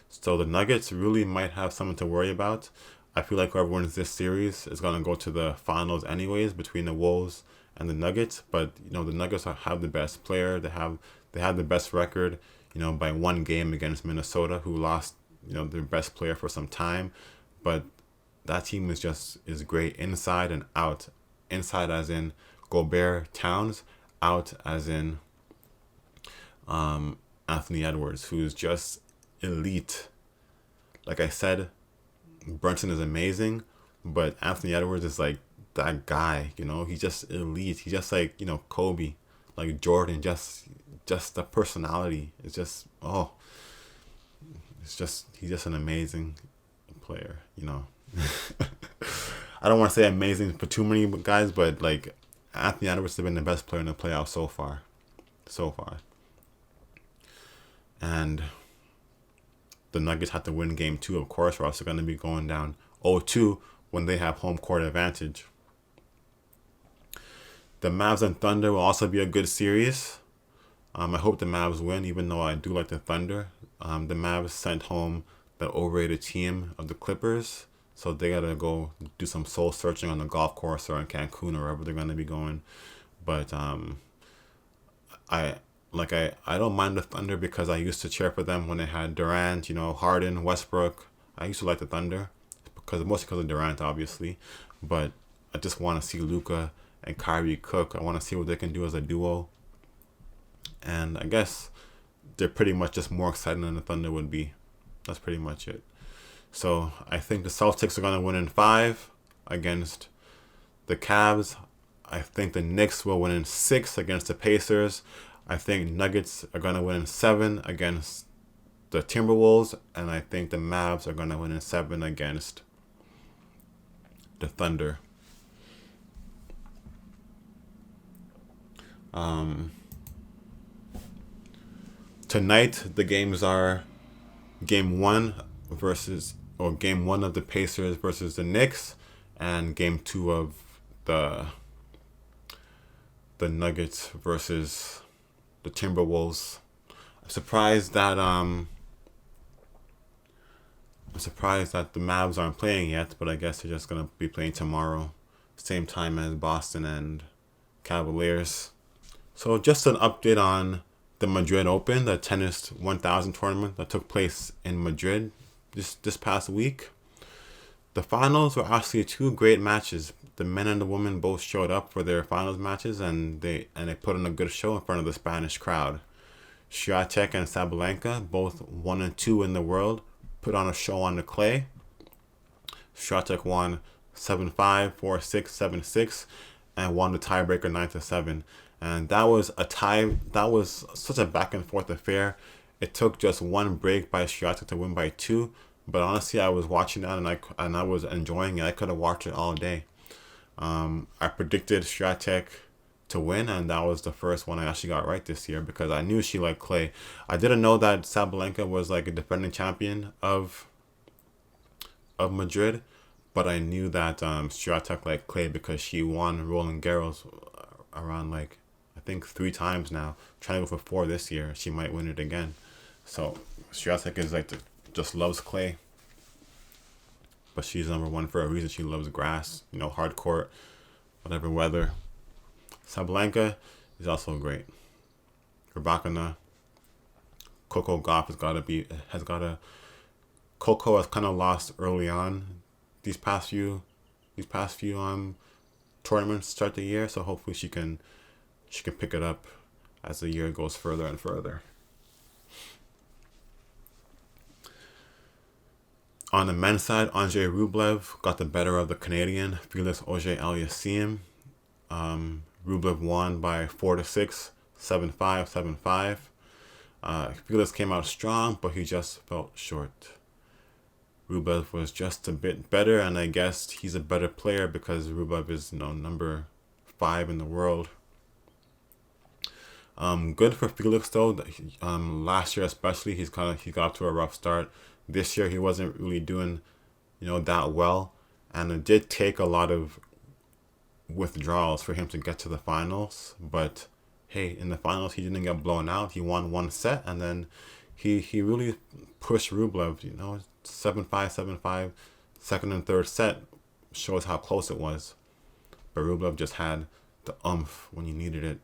So the Nuggets really might have something to worry about. I feel like whoever wins this series is going to go to the finals anyways, between the Wolves and the Nuggets. But the Nuggets have the best player. They have the best record, by one game against Minnesota, who lost their best player for some time. But that team is great inside and out. Inside as in Gobert, Towns. Out as in Anthony Edwards, who's just elite. Like I said, Brunson is amazing, but Anthony Edwards is like that guy, he's just elite. He's just like, Kobe, like Jordan, just the personality. It's just, he's just an amazing player, I don't want to say amazing for too many guys, but like Anthony Edwards has been the best player in the playoffs so far. And the Nuggets have to win Game 2, of course, or else they're going to be going down 0-2 when they have home court advantage. The Mavs and Thunder will also be a good series. I hope the Mavs win, even though I do like the Thunder. The Mavs sent home the overrated team of the Clippers, so they got to go do some soul searching on the golf course or in Cancun or wherever they're going to be going. But I don't mind the Thunder because I used to cheer for them when they had Durant, Harden, Westbrook. I used to like the Thunder mostly because of Durant, obviously. But I just want to see Luka and Kyrie cook. I want to see what they can do as a duo. And I guess they're pretty much just more exciting than the Thunder would be. That's pretty much it. So I think the Celtics are going to win in 5 against the Cavs. I think the Knicks will win in 6 against the Pacers. I think Nuggets are going to win in 7 against the Timberwolves. And I think the Mavs are going to win in 7 against the Thunder. Tonight, the games are Game 1 of the Pacers versus the Knicks, and Game 2 of the Nuggets versus the Timberwolves. I'm surprised that the Mavs aren't playing yet, but I guess they're just gonna be playing tomorrow, same time as Boston and Cavaliers. So just an update on the Madrid Open, the tennis 1000 tournament that took place in Madrid this past week. The finals were actually 2 great matches. The men and the women both showed up for their finals matches, and they put on a good show in front of the Spanish crowd. Swiatek and Sabalenka, both 1 and 2 in the world, put on a show on the clay. Swiatek won 7-5, 4-6, 7-6, and won the tiebreaker 9-7. And that was a tie. That was such a back and forth affair. It took just one break by Swiatek to win by 2. But honestly, I was watching that and I was enjoying it. I could have watched it all day. I predicted Swiatek to win, and that was the first one I actually got right this year because I knew she liked clay. I didn't know that Sabalenka was like a defending champion of Madrid, but I knew that Swiatek liked clay because she won Roland Garros around like I think 3 times now. Trying to go for 4 this year. She might win it again. So Swiatek is like just loves clay, but she's number 1 for a reason. She loves grass, hard court, whatever weather. Sabalenka is also great. Rybakina, Coco Gauff Coco has kind of lost early on these past few tournaments to start the year, so hopefully she can pick it up as the year goes further and further. On the men's side, Andrei Rublev got the better of the Canadian Felix Auger-Aliassime. Rublev won by 4-6, 7-5, 7-5. Felix came out strong, but he just felt short. Rublev was just a bit better, and I guess he's a better player because Rublev is number 5 in the world. Good for Felix though. Last year especially, he got to a rough start. This year he wasn't really doing, that well, and it did take a lot of withdrawals for him to get to the finals. But hey, in the finals he didn't get blown out. He won 1 set, and then he really pushed Rublev. 7-5, 7-5. Second and third set shows how close it was, but Rublev just had the oomph when he needed it.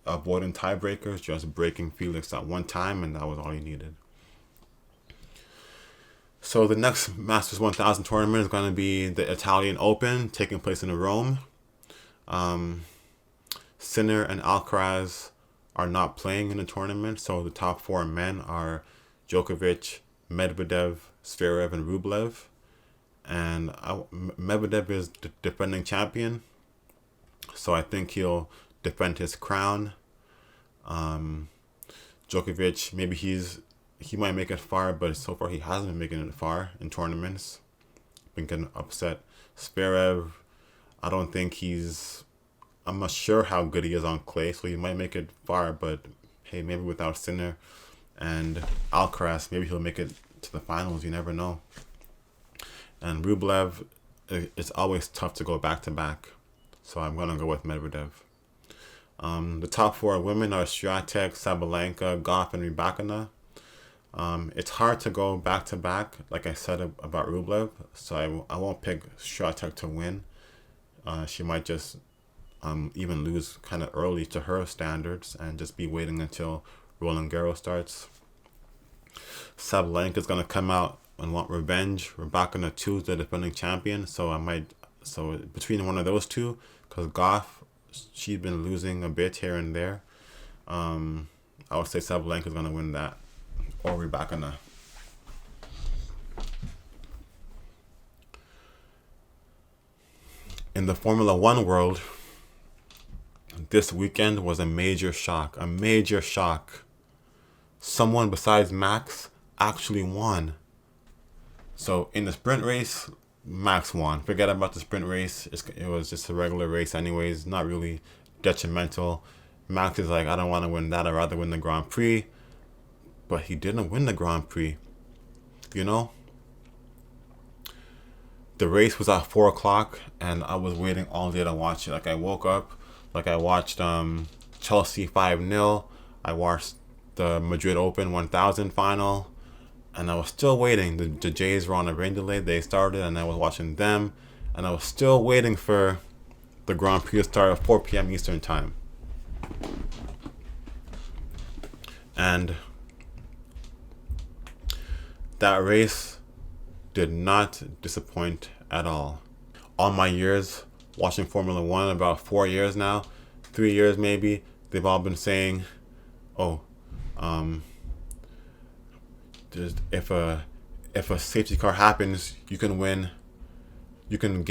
Avoiding tiebreakers, just breaking Felix at one time, and that was all he needed. So the next Masters 1000 tournament is going to be the Italian Open, taking place in Rome. Sinner and Alcaraz are not playing in the tournament, so the top 4 men are Djokovic, Medvedev, Zverev, and Rublev. And Medvedev is the defending champion, so I think he'll defend his crown. Djokovic, maybe he might make it far, but so far he hasn't been making it far in tournaments. Been getting upset. Zverev, I'm not sure how good he is on clay, so he might make it far, but hey, maybe without Sinner. And Alcaraz, maybe he'll make it to the finals, you never know. And Rublev, it's always tough to go back to back, so I'm going to go with Medvedev. The top 4 women are Swiatek, Sabalenka, Gauff, and Rybakina. It's hard to go back to back, like I said about Rublev, so I won't pick Swiatek to win. She might just even lose kind of early to her standards and just be waiting until Roland Garros starts. Sabalenka is going to come out and want revenge. Rybakina too is the defending champion, so between one of those two, because Gauff, she's been losing a bit here and there. I would say Sabalenka is going to win that, or Rybakina. In the Formula 1 world, this weekend was a major shock. Someone besides Max actually won. So in the sprint race, Max won. Forget about the sprint race. It was just a regular race anyways, not really detrimental. Max is like, I don't want to win that. I'd rather win the Grand Prix. But he didn't win the Grand Prix. The race was at 4 o'clock, and I was waiting all day to watch it. Like, I woke up, I watched Chelsea 5-0. I watched the Madrid Open 1000 final, and I was still waiting. The Jays were on a rain delay. They started, and I was watching them, and I was still waiting for the Grand Prix to start at 4 p.m. Eastern Time. And that race did not disappoint at all. All my years watching Formula 1, about 4 years now, 3 years maybe, they've all been saying, oh, If a safety car happens, you can win. You can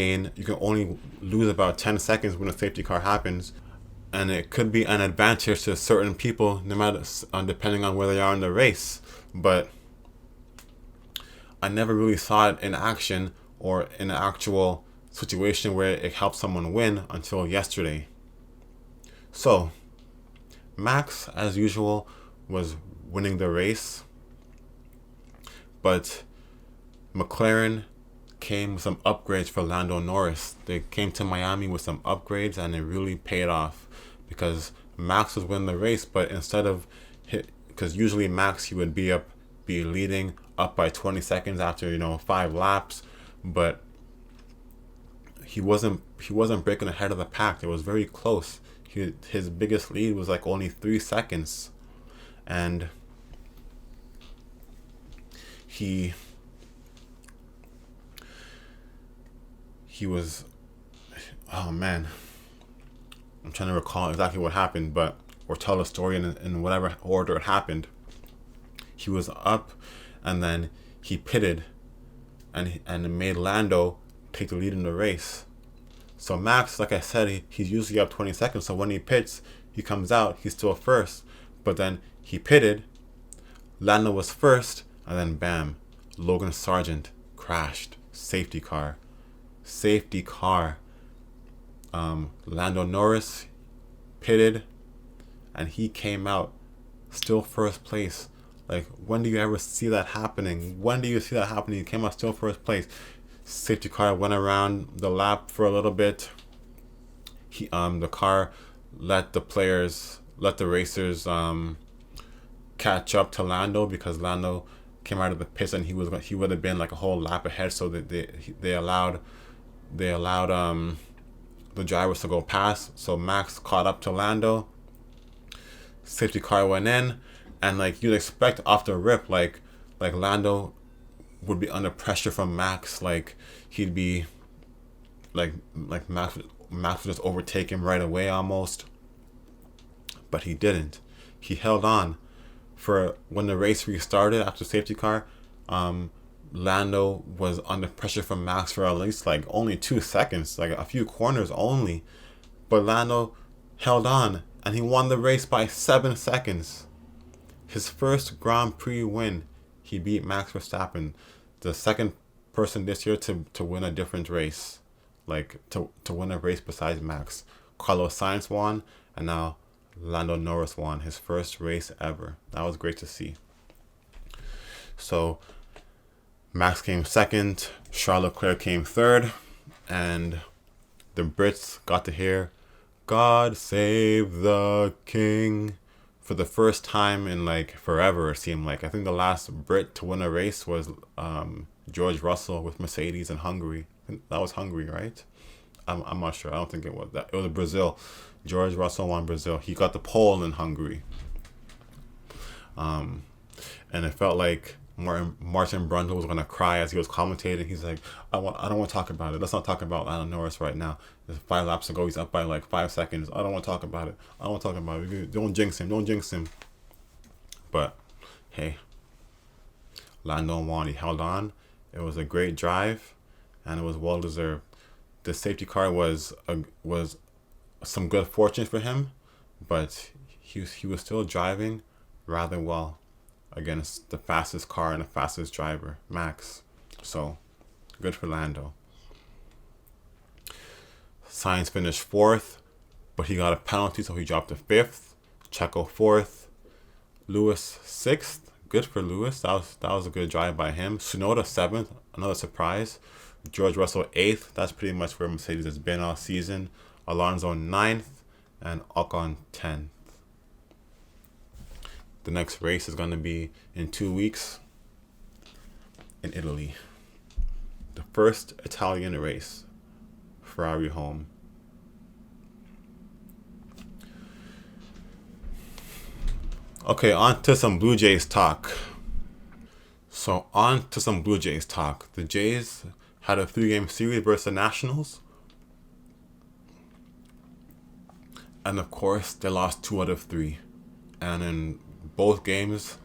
only lose about 10 seconds when a safety car happens, and it could be an advantage to certain people, no matter depending on where they are in the race. But I never really saw it in action or in an actual situation where it helped someone win until yesterday. So, Max, as usual, was winning the race, but McLaren came with some upgrades for Lando Norris. They came to Miami with some upgrades, and it really paid off because Max was winning the race, but instead of because usually Max, he would be leading up by 20 seconds after 5 laps, but he wasn't breaking ahead of the pack. It was very close. His biggest lead was like only 3 seconds, and he was, oh man, I'm trying to recall exactly what happened, or tell the story in whatever order it happened. He was up, and then he pitted, and it made Lando take the lead in the race. So Max, like I said, he's usually up 20 seconds. So when he pits, he comes out, he's still first. But then he pitted, Lando was first, and then bam, Logan Sargent crashed. Safety car. Lando Norris pitted, and he came out still first place. Like, when do you ever see that happening? He came out still first place. Safety car went around the lap for a little bit. The car let the racers catch up to Lando, because Lando came out of the pits and he would have been like a whole lap ahead. So that they allowed the drivers to go past. So Max caught up to Lando. Safety car went in, and like you'd expect off the rip, like Lando would be under pressure from Max. Like he'd be like Max would just overtake him right away almost. But he didn't. He held on for when the race restarted after safety car. Lando was under pressure from Max for at least like only 2 seconds, like a few corners only. But Lando held on, and he won the race by 7 seconds. His first Grand Prix win. He beat Max Verstappen, the second person this year to win a different race, like to win a race besides Max. Carlos Sainz won, and now Lando Norris won his first race ever. That was great to see. So Max came second, Charles Leclerc came third, and the Brits got to hear "God Save the King" for the first time in like forever, it seemed like. I think the last Brit to win a race was George Russell with Mercedes in Hungary. That was Hungary, right? I'm not sure. I don't think it was that. It was Brazil. George Russell won Brazil. He got the pole in Hungary. And it felt like Martin Brundle was gonna cry as he was commentating. He's like, I don't want to talk about it. Let's not talk about Lando Norris right now. There's 5 laps ago. He's up by like 5 seconds. I don't want to talk about it. Don't jinx him. But hey, Lando won. He held on. It was a great drive, and it was well deserved. The safety car was some good fortune for him, but he was still driving rather well against the fastest car and the fastest driver, Max. So, good for Lando. Sainz finished 4th, but he got a penalty, so he dropped to 5th. Checo 4th. Lewis 6th. Good for Lewis. That was a good drive by him. Tsunoda 7th. Another surprise. George Russell 8th. That's pretty much where Mercedes has been all season. Alonso 9th. And Ocon 10th. The next race is going to be in 2 weeks in Italy. The first Italian race. Ferrari home. Okay, on to some Blue Jays talk. The Jays had a 3-game series versus the Nationals. And of course, they lost 2 out of 3. And in both games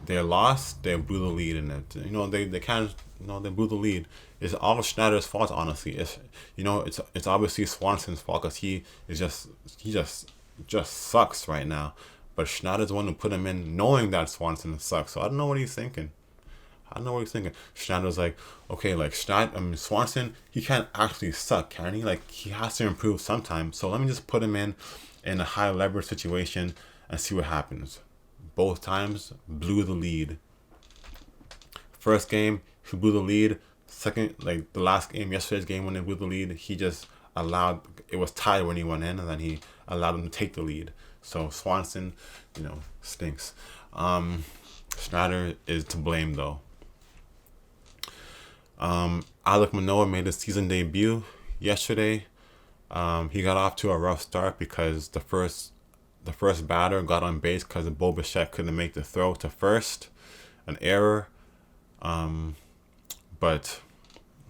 they lost, they blew the lead in it. They can't. They blew the lead. It's all Schneider's fault, honestly. It's obviously Swanson's fault because he just sucks right now. But Schneider's the one who put him in, knowing that Swanson sucks. So I don't know what he's thinking. Schneider's like, okay, like Swanson, he can't actually suck, can he? Like, he has to improve sometime. So let me just put him in a high leverage situation and see what happens. Both times, blew the lead. First game, he blew the lead. Second, like the last game, yesterday's game when they blew the lead, he just allowed, it was tied when he went in, and then he allowed them to take the lead. So Swanson, stinks. Schneider is to blame though. Alec Manoah made his season debut yesterday. He got off to a rough start because the first batter got on base because Bo Bichette couldn't make the throw to first, an error. But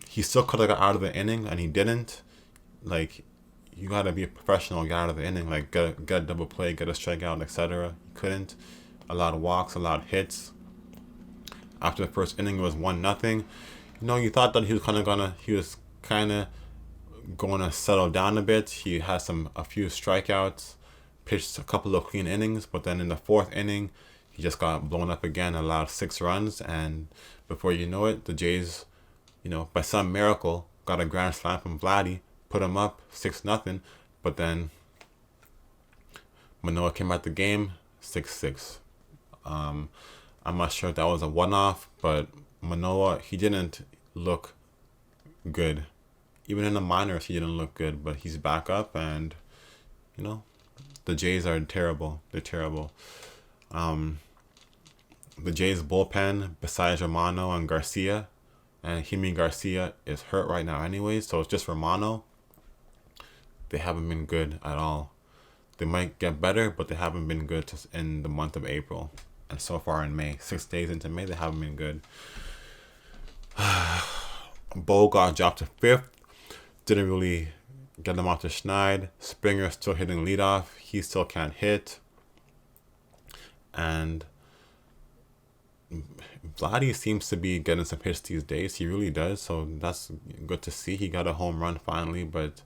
he still could have got out of the inning, and he didn't. Like, you gotta be a professional, get out of the inning, like get a double play, get a strikeout, etc. He couldn't. A lot of walks, a lot of hits. After the first inning, it was 1-0. You thought that he was kind of gonna settle down a bit. He had a few strikeouts, pitched a couple of clean innings, but then in the fourth inning, he just got blown up again, allowed 6 runs, and before you know it, the Jays, by some miracle, got a grand slam from Vladdy, put him up 6-0, but then Manoah came out the game 6-6. I'm not sure if that was a one-off, but Manoah, he didn't look good. Even in the minors, he didn't look good, but he's back up, and, the Jays are terrible. They're terrible. The Jays bullpen, besides Romano and Garcia, and Jimmy Garcia is hurt right now anyway, so it's just Romano. They haven't been good at all. They might get better, but they haven't been good in the month of April. And so far in May, 6 days into May, they haven't been good. Bo got dropped to 5th. Didn't really get them off to Schneid. Springer still hitting leadoff. He still can't hit. And Vladdy seems to be getting some hits these days. He really does. So that's good to see. He got a home run finally, but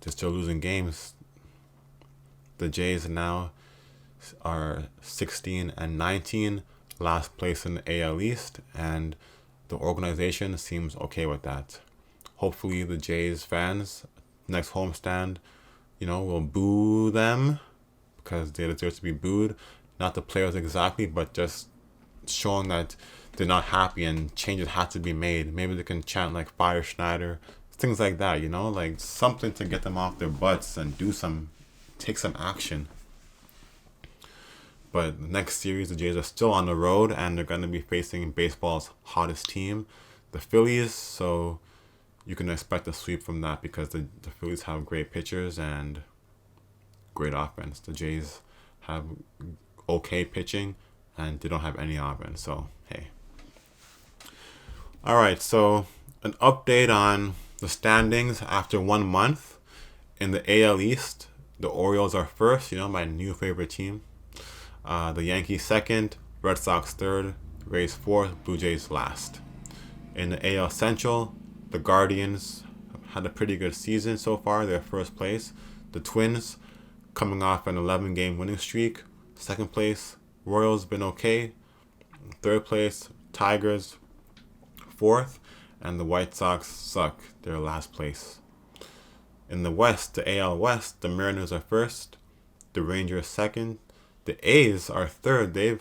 they're still losing games. The Jays now are 16-19, last place in the AL East, and the organization seems okay with that. Hopefully the Jays fans, next homestand, will boo them because they deserve to be booed. Not the players exactly, but just showing that they're not happy and changes have to be made. Maybe they can chant like fire Schneider, things like that, like something to get them off their butts and take some action. But the next series, the Jays are still on the road, and they're going to be facing baseball's hottest team, the Phillies. So you can expect a sweep from that because the Phillies have great pitchers and great offense. The Jays have okay pitching, and they don't have any offense. So, hey. All right, so an update on the standings after 1 month. In the AL East, the Orioles are first, my new favorite team. The Yankees second, Red Sox third, Rays fourth, Blue Jays last. In the AL Central, the Guardians had a pretty good season so far. They're first place. The Twins, coming off an 11-game winning streak, second place. Royals been okay. Third place, Tigers, fourth. And the White Sox suck. They're last place. In the West, the AL West, the Mariners are first. The Rangers second. The A's are third. They've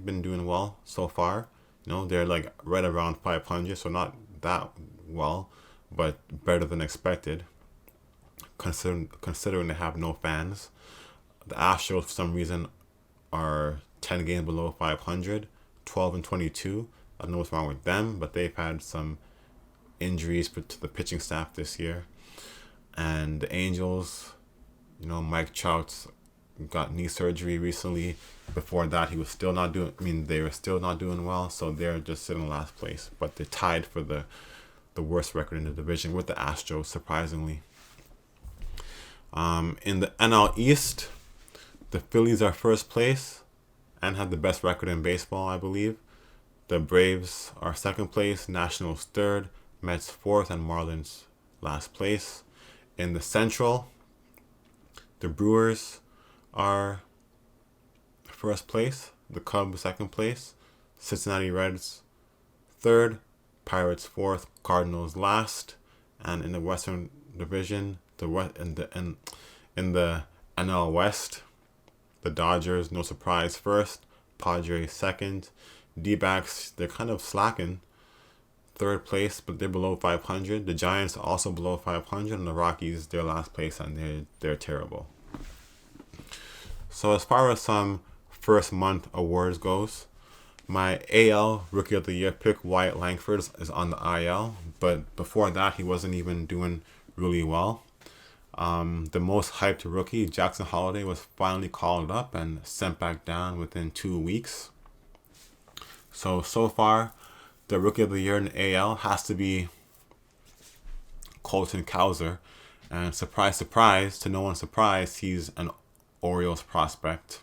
been doing well so far. They're like right around 500, so not that well, but better than expected. Considering they have no fans. The Astros, for some reason, are 10 games below 500, 12-22. I don't know what's wrong with them, but they've had some injuries to the pitching staff this year. And the Angels, Mike Trout's got knee surgery recently. Before that, they were still not doing well, so they're just sitting last place. But they're tied for the worst record in the division with the Astros, surprisingly. In the NL East, The Phillies are first place and have the best record in baseball, I believe. The Braves are second place, Nationals third, Mets fourth, and Marlins last place. In the Central, the Brewers are first place, the Cubs second place, Cincinnati Reds third, Pirates fourth, Cardinals last, and in the Western Division, in the NL West, the Dodgers, no surprise, first, Padres second, D-backs, they're kind of slacking, third place, but they're below 500. The Giants also below 500, and the Rockies, they're last place, and they're terrible. So as far as some first month awards goes, my AL Rookie of the Year pick, Wyatt Langford, is on the IL, but before that, he wasn't even doing really well. The most hyped rookie, Jackson Holliday, was finally called up and sent back down within 2 weeks. So far, the Rookie of the Year in the AL has to be Colton Cowser. And surprise, surprise, to no one's surprise, he's an Orioles prospect.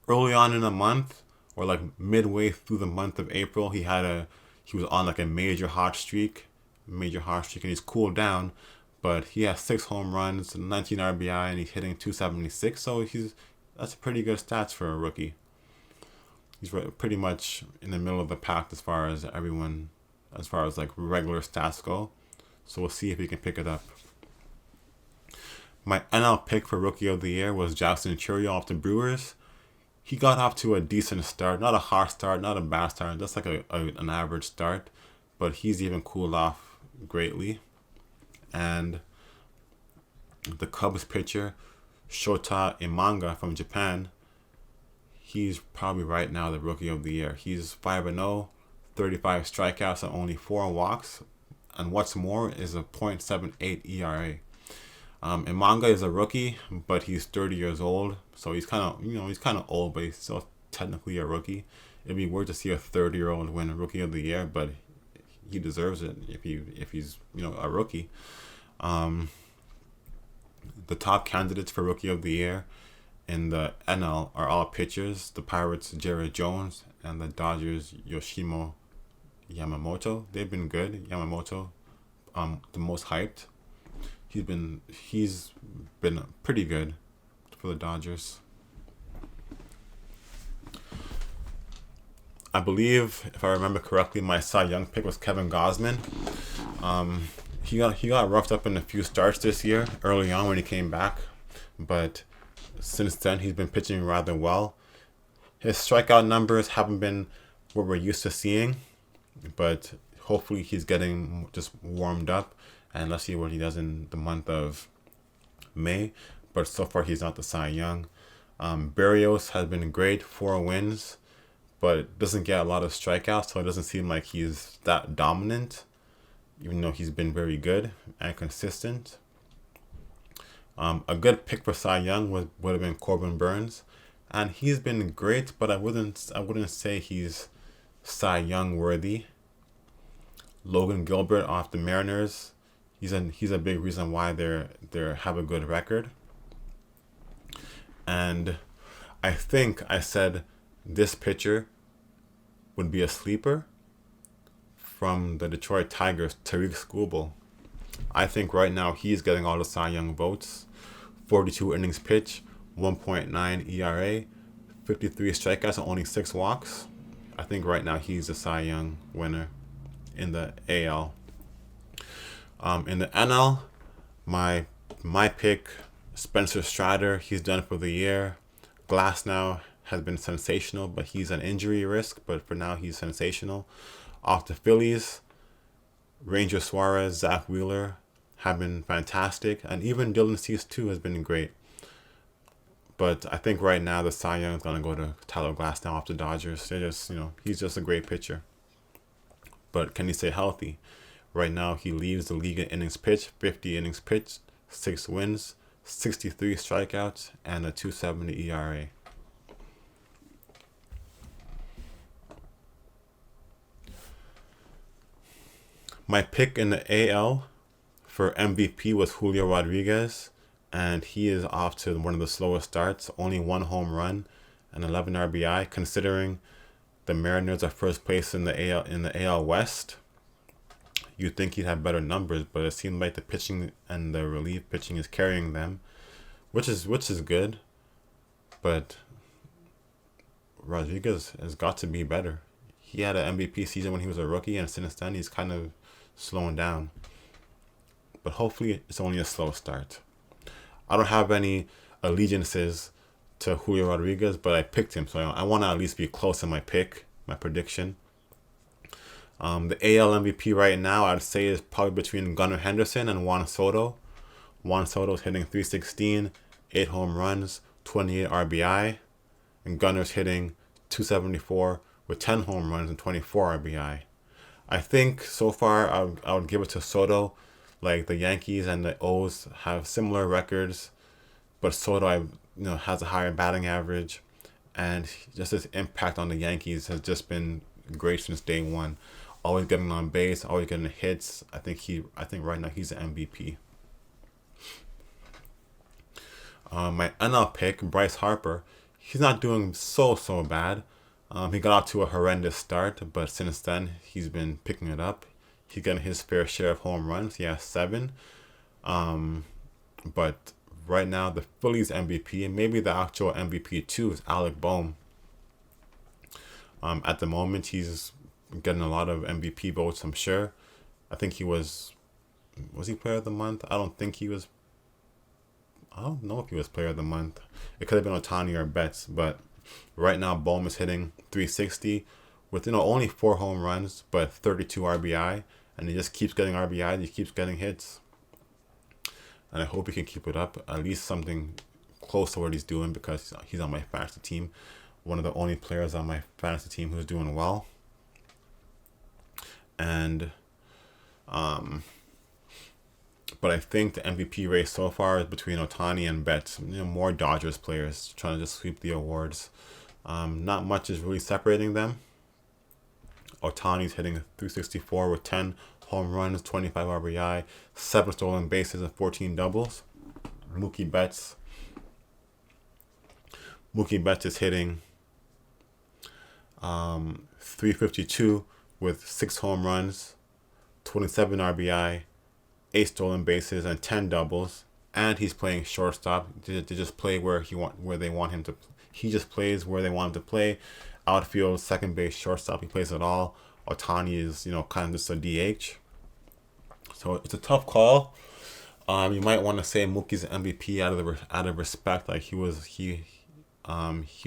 Early on in the month, or like midway through the month of April, he was on like a major hot streak, and he's cooled down. But he has 6 home runs, 19 RBI, and he's hitting .276. So that's pretty good stats for a rookie. He's pretty much in the middle of the pack as far as like regular stats go. So we'll see if he can pick it up. My NL pick for Rookie of the Year was Jackson Chourio off the Brewers. He got off to a decent start, not a hot start, not a bad start, just like an average start. But he's even cooled off greatly. And the Cubs pitcher, Shota Imanga from Japan, he's probably right now the Rookie of the Year. He's 5-0, 35 strikeouts and only 4 walks. And what's more is a .78 ERA. Imanga is a rookie, but he's 30 years old. So he's kind of old, but he's still technically a rookie. It'd be weird to see a 30-year-old win Rookie of the Year, but he deserves it if he's a rookie. The top candidates for Rookie of the Year in the NL are all pitchers. The Pirates, Jared Jones, and the Dodgers, Yoshimo Yamamoto. They've been good. Yamamoto, the most hyped. He's been pretty good for the Dodgers. I believe, if I remember correctly, my Cy Young pick was Kevin Gausman. He got roughed up in a few starts this year, early on when he came back. But since then, he's been pitching rather well. His strikeout numbers haven't been what we're used to seeing. But hopefully he's getting just warmed up. And let's see what he does in the month of May. But so far, he's not the Cy Young. Berrios has been great, 4 wins. But doesn't get a lot of strikeouts, so it doesn't seem like he's that dominant, even though he's been very good and consistent. A good pick for Cy Young would have been Corbin Burns, and he's been great, but I wouldn't say he's Cy Young worthy. Logan Gilbert off the Mariners, he's a big reason why they have a good record. And I think I said this pitcher would be a sleeper from the Detroit Tigers, Tariq Skubal. I think right now he's getting all the Cy Young votes. 42 innings pitched, 1.9 ERA, 53 strikeouts and only 6 walks. I think right now he's the Cy Young winner in the AL. In the NL, my pick, Spencer Strider, he's done for the year. Glasnow has been sensational, but he's an injury risk. But for now, he's sensational. Off the Phillies, Ranger Suarez, Zach Wheeler have been fantastic. And even Dylan Cease, too, has been great. But I think right now, the Cy Young is going to go to Tyler Glasnow off the Dodgers. He's just a great pitcher. But can he stay healthy? Right now, he leads the league in innings pitched, 50 innings pitched, 6 wins, 63 strikeouts, and a .270 ERA. My pick in the AL for MVP was Julio Rodriguez. and he is off to one of the slowest starts. Only one home run and 11 RBI, considering the Mariners are first place in the AL West. You'd think he'd have better numbers, but it seems like the pitching and the relief pitching is carrying them, which is good. But Rodriguez has got to be better. He had an MVP season when he was a rookie, and since then he's kind of slowing down. But hopefully it's only a slow start. I don't have any allegiances to Julio Rodriguez, but I picked him, so I want to at least be close in my prediction. The AL MVP right now, I'd say, is probably between Gunnar Henderson and Juan Soto. Juan Soto's hitting .316, 8 home runs, 28 RBI, and Gunnar's hitting .274 with 10 home runs and 24 RBI. I think so far I would give it to Soto. Like, the Yankees and the O's have similar records, but Soto has a higher batting average, and just his impact on the Yankees has just been great since day one. Always getting on base, always getting hits. I think right now he's the MVP. My NL pick, Bryce Harper, he's not doing so bad. He got off to a horrendous start, but since then he's been picking it up. He's getting his fair share of home runs. He has 7. But right now the Phillies MVP, and maybe the actual MVP too, is Alec Bohm. At the moment he's getting a lot of MVP votes, I'm sure. I think he was he Player of the Month? I don't know if he was Player of the Month. It could have been Ohtani or Betts, but right now Bohm is hitting .360 with only 4 home runs, but 32 RBI, and he just keeps getting RBI, he keeps getting hits. And I hope he can keep it up, at least something close to what he's doing, because he's on my fantasy team. One of the only players on my fantasy team who's doing well. And but I think the MVP race so far is between Ohtani and Betts. More Dodgers players trying to just sweep the awards. Not much is really separating them. Ohtani's hitting .364 with 10 home runs, 25 RBI, 7 stolen bases, and 14 doubles. Mookie Betts is hitting .352 with 6 home runs, 27 RBI, 8 stolen bases, and 10 doubles. And he's playing shortstop. They just play where they want him to. He just plays where they want him to play. Outfield, second base, shortstop. He plays it all. Ohtani is kind of just a DH. So it's a tough call. You might want to say Mookie's MVP out of respect. Like he's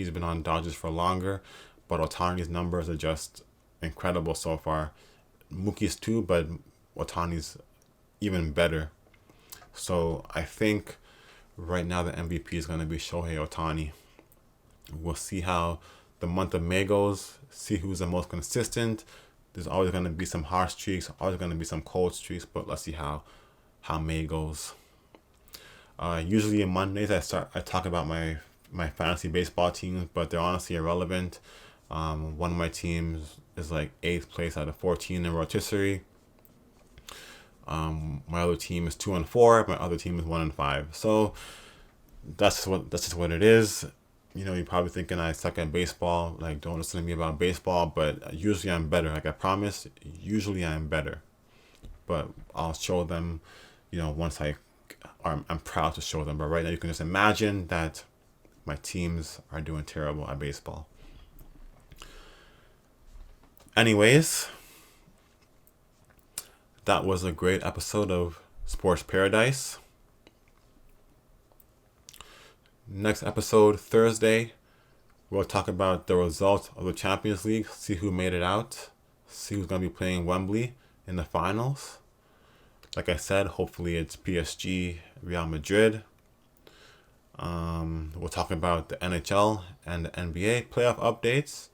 been on Dodgers for longer, but Ohtani's numbers are just incredible so far. Mookie's too, but Ohtani's even better. So I think right now the MVP is going to be Shohei Ohtani. We'll see how the month of May goes, see who's the most consistent. There's always going to be some hot streaks, always going to be some cold streaks, but let's see how May goes. Usually on Mondays I talk about my fantasy baseball teams, but they're honestly irrelevant. One of my teams is like 8th place out of 14 in rotisserie. My other team is 2-4. My other team is 1-5. So that's just what it is. You're probably thinking I suck at baseball. Like, don't listen to me about baseball. But usually I'm better. Like I promise, usually I'm better. But I'll show them, once I'm proud to show them. But right now you can just imagine that my teams are doing terrible at baseball. Anyways, that was a great episode of Sports Paradise. Next episode, Thursday, we'll talk about the results of the Champions League, see who made it out, see who's going to be playing Wembley in the finals. Like I said, hopefully it's PSG, Real Madrid. We'll talk about the NHL and the NBA playoff updates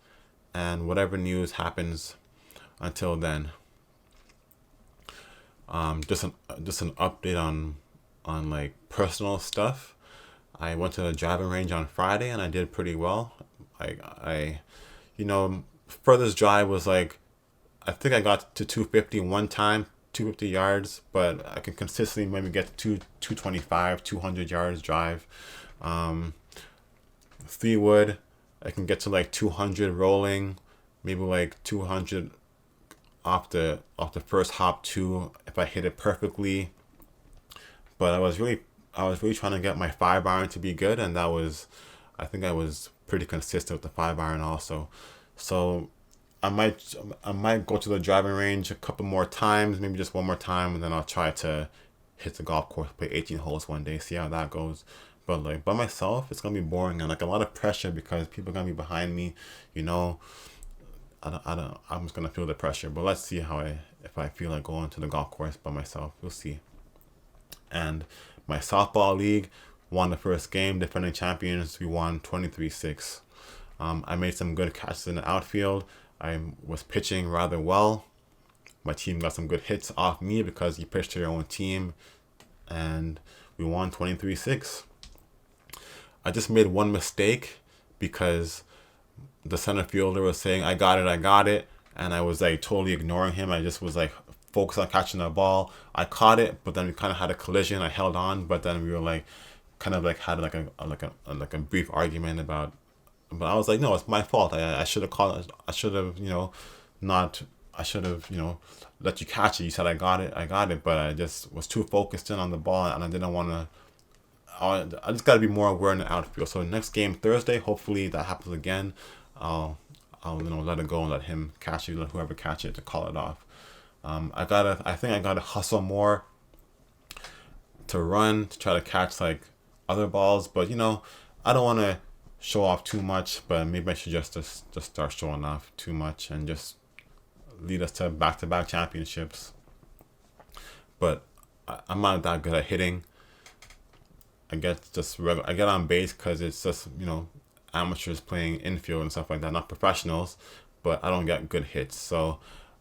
and whatever news happens until then. Just an update on like personal stuff. I went to the driving range on Friday and I did pretty well. Furthest drive was like, I think I got to 250 one time, 250 yards, but I can consistently maybe get to 225, 200 yards drive. 3-wood, I can get to like 200 rolling, maybe like 200 off the first hop too if I hit it perfectly. But I was really trying to get my 5-iron to be good, and I think I was pretty consistent with the 5-iron also. So I might go to the driving range a couple more times, maybe just one more time, and then I'll try to hit the golf course, play 18 holes one day, see how that goes. But like by myself, it's gonna be boring and like a lot of pressure because people are gonna be behind me, you know. I'm just gonna feel the pressure. But let's see if I feel like going to the golf course by myself. We'll see. And my softball league won the first game, defending champions. We won 23-6. I made some good catches in the outfield. I was pitching rather well. My team got some good hits off me because you pitched to your own team, and we won 23-6. I just made one mistake because the center fielder was saying, I got it. And I was like totally ignoring him. I just was like focused on catching the ball. I caught it, but then we kind of had a collision. I held on, but then we were like, kind of like had like a brief argument about, but I was like, no, it's my fault. I should have called. I should have, let you catch it. You said I got it, but I just was too focused in on the ball, and I didn't want to. I just got to be more aware in the outfield. So next game Thursday, hopefully that happens again. I'll let it go and let him catch it, let whoever catch it to call it off. I think I gotta hustle more to run to try to catch like other balls, but I don't want to show off too much, but maybe I should just start showing off too much and just lead us to back-to-back championships. But I'm not that good at hitting. I get on base because it's just amateurs playing infield and stuff like that, not professionals, but I don't get good hits. So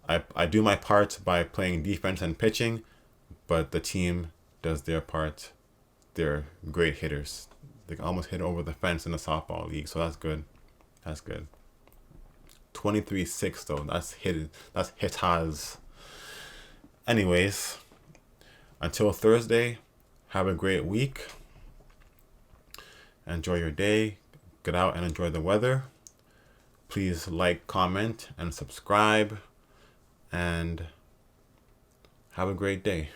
I do my part by playing defense and pitching, but the team does their part. They're great hitters. They almost hit over the fence in the softball league, so that's good. 23-6 though. That's hitas. Anyways, until Thursday, have a great week. Enjoy your day. Get out and enjoy the weather. Please like, comment, and subscribe. And have a great day.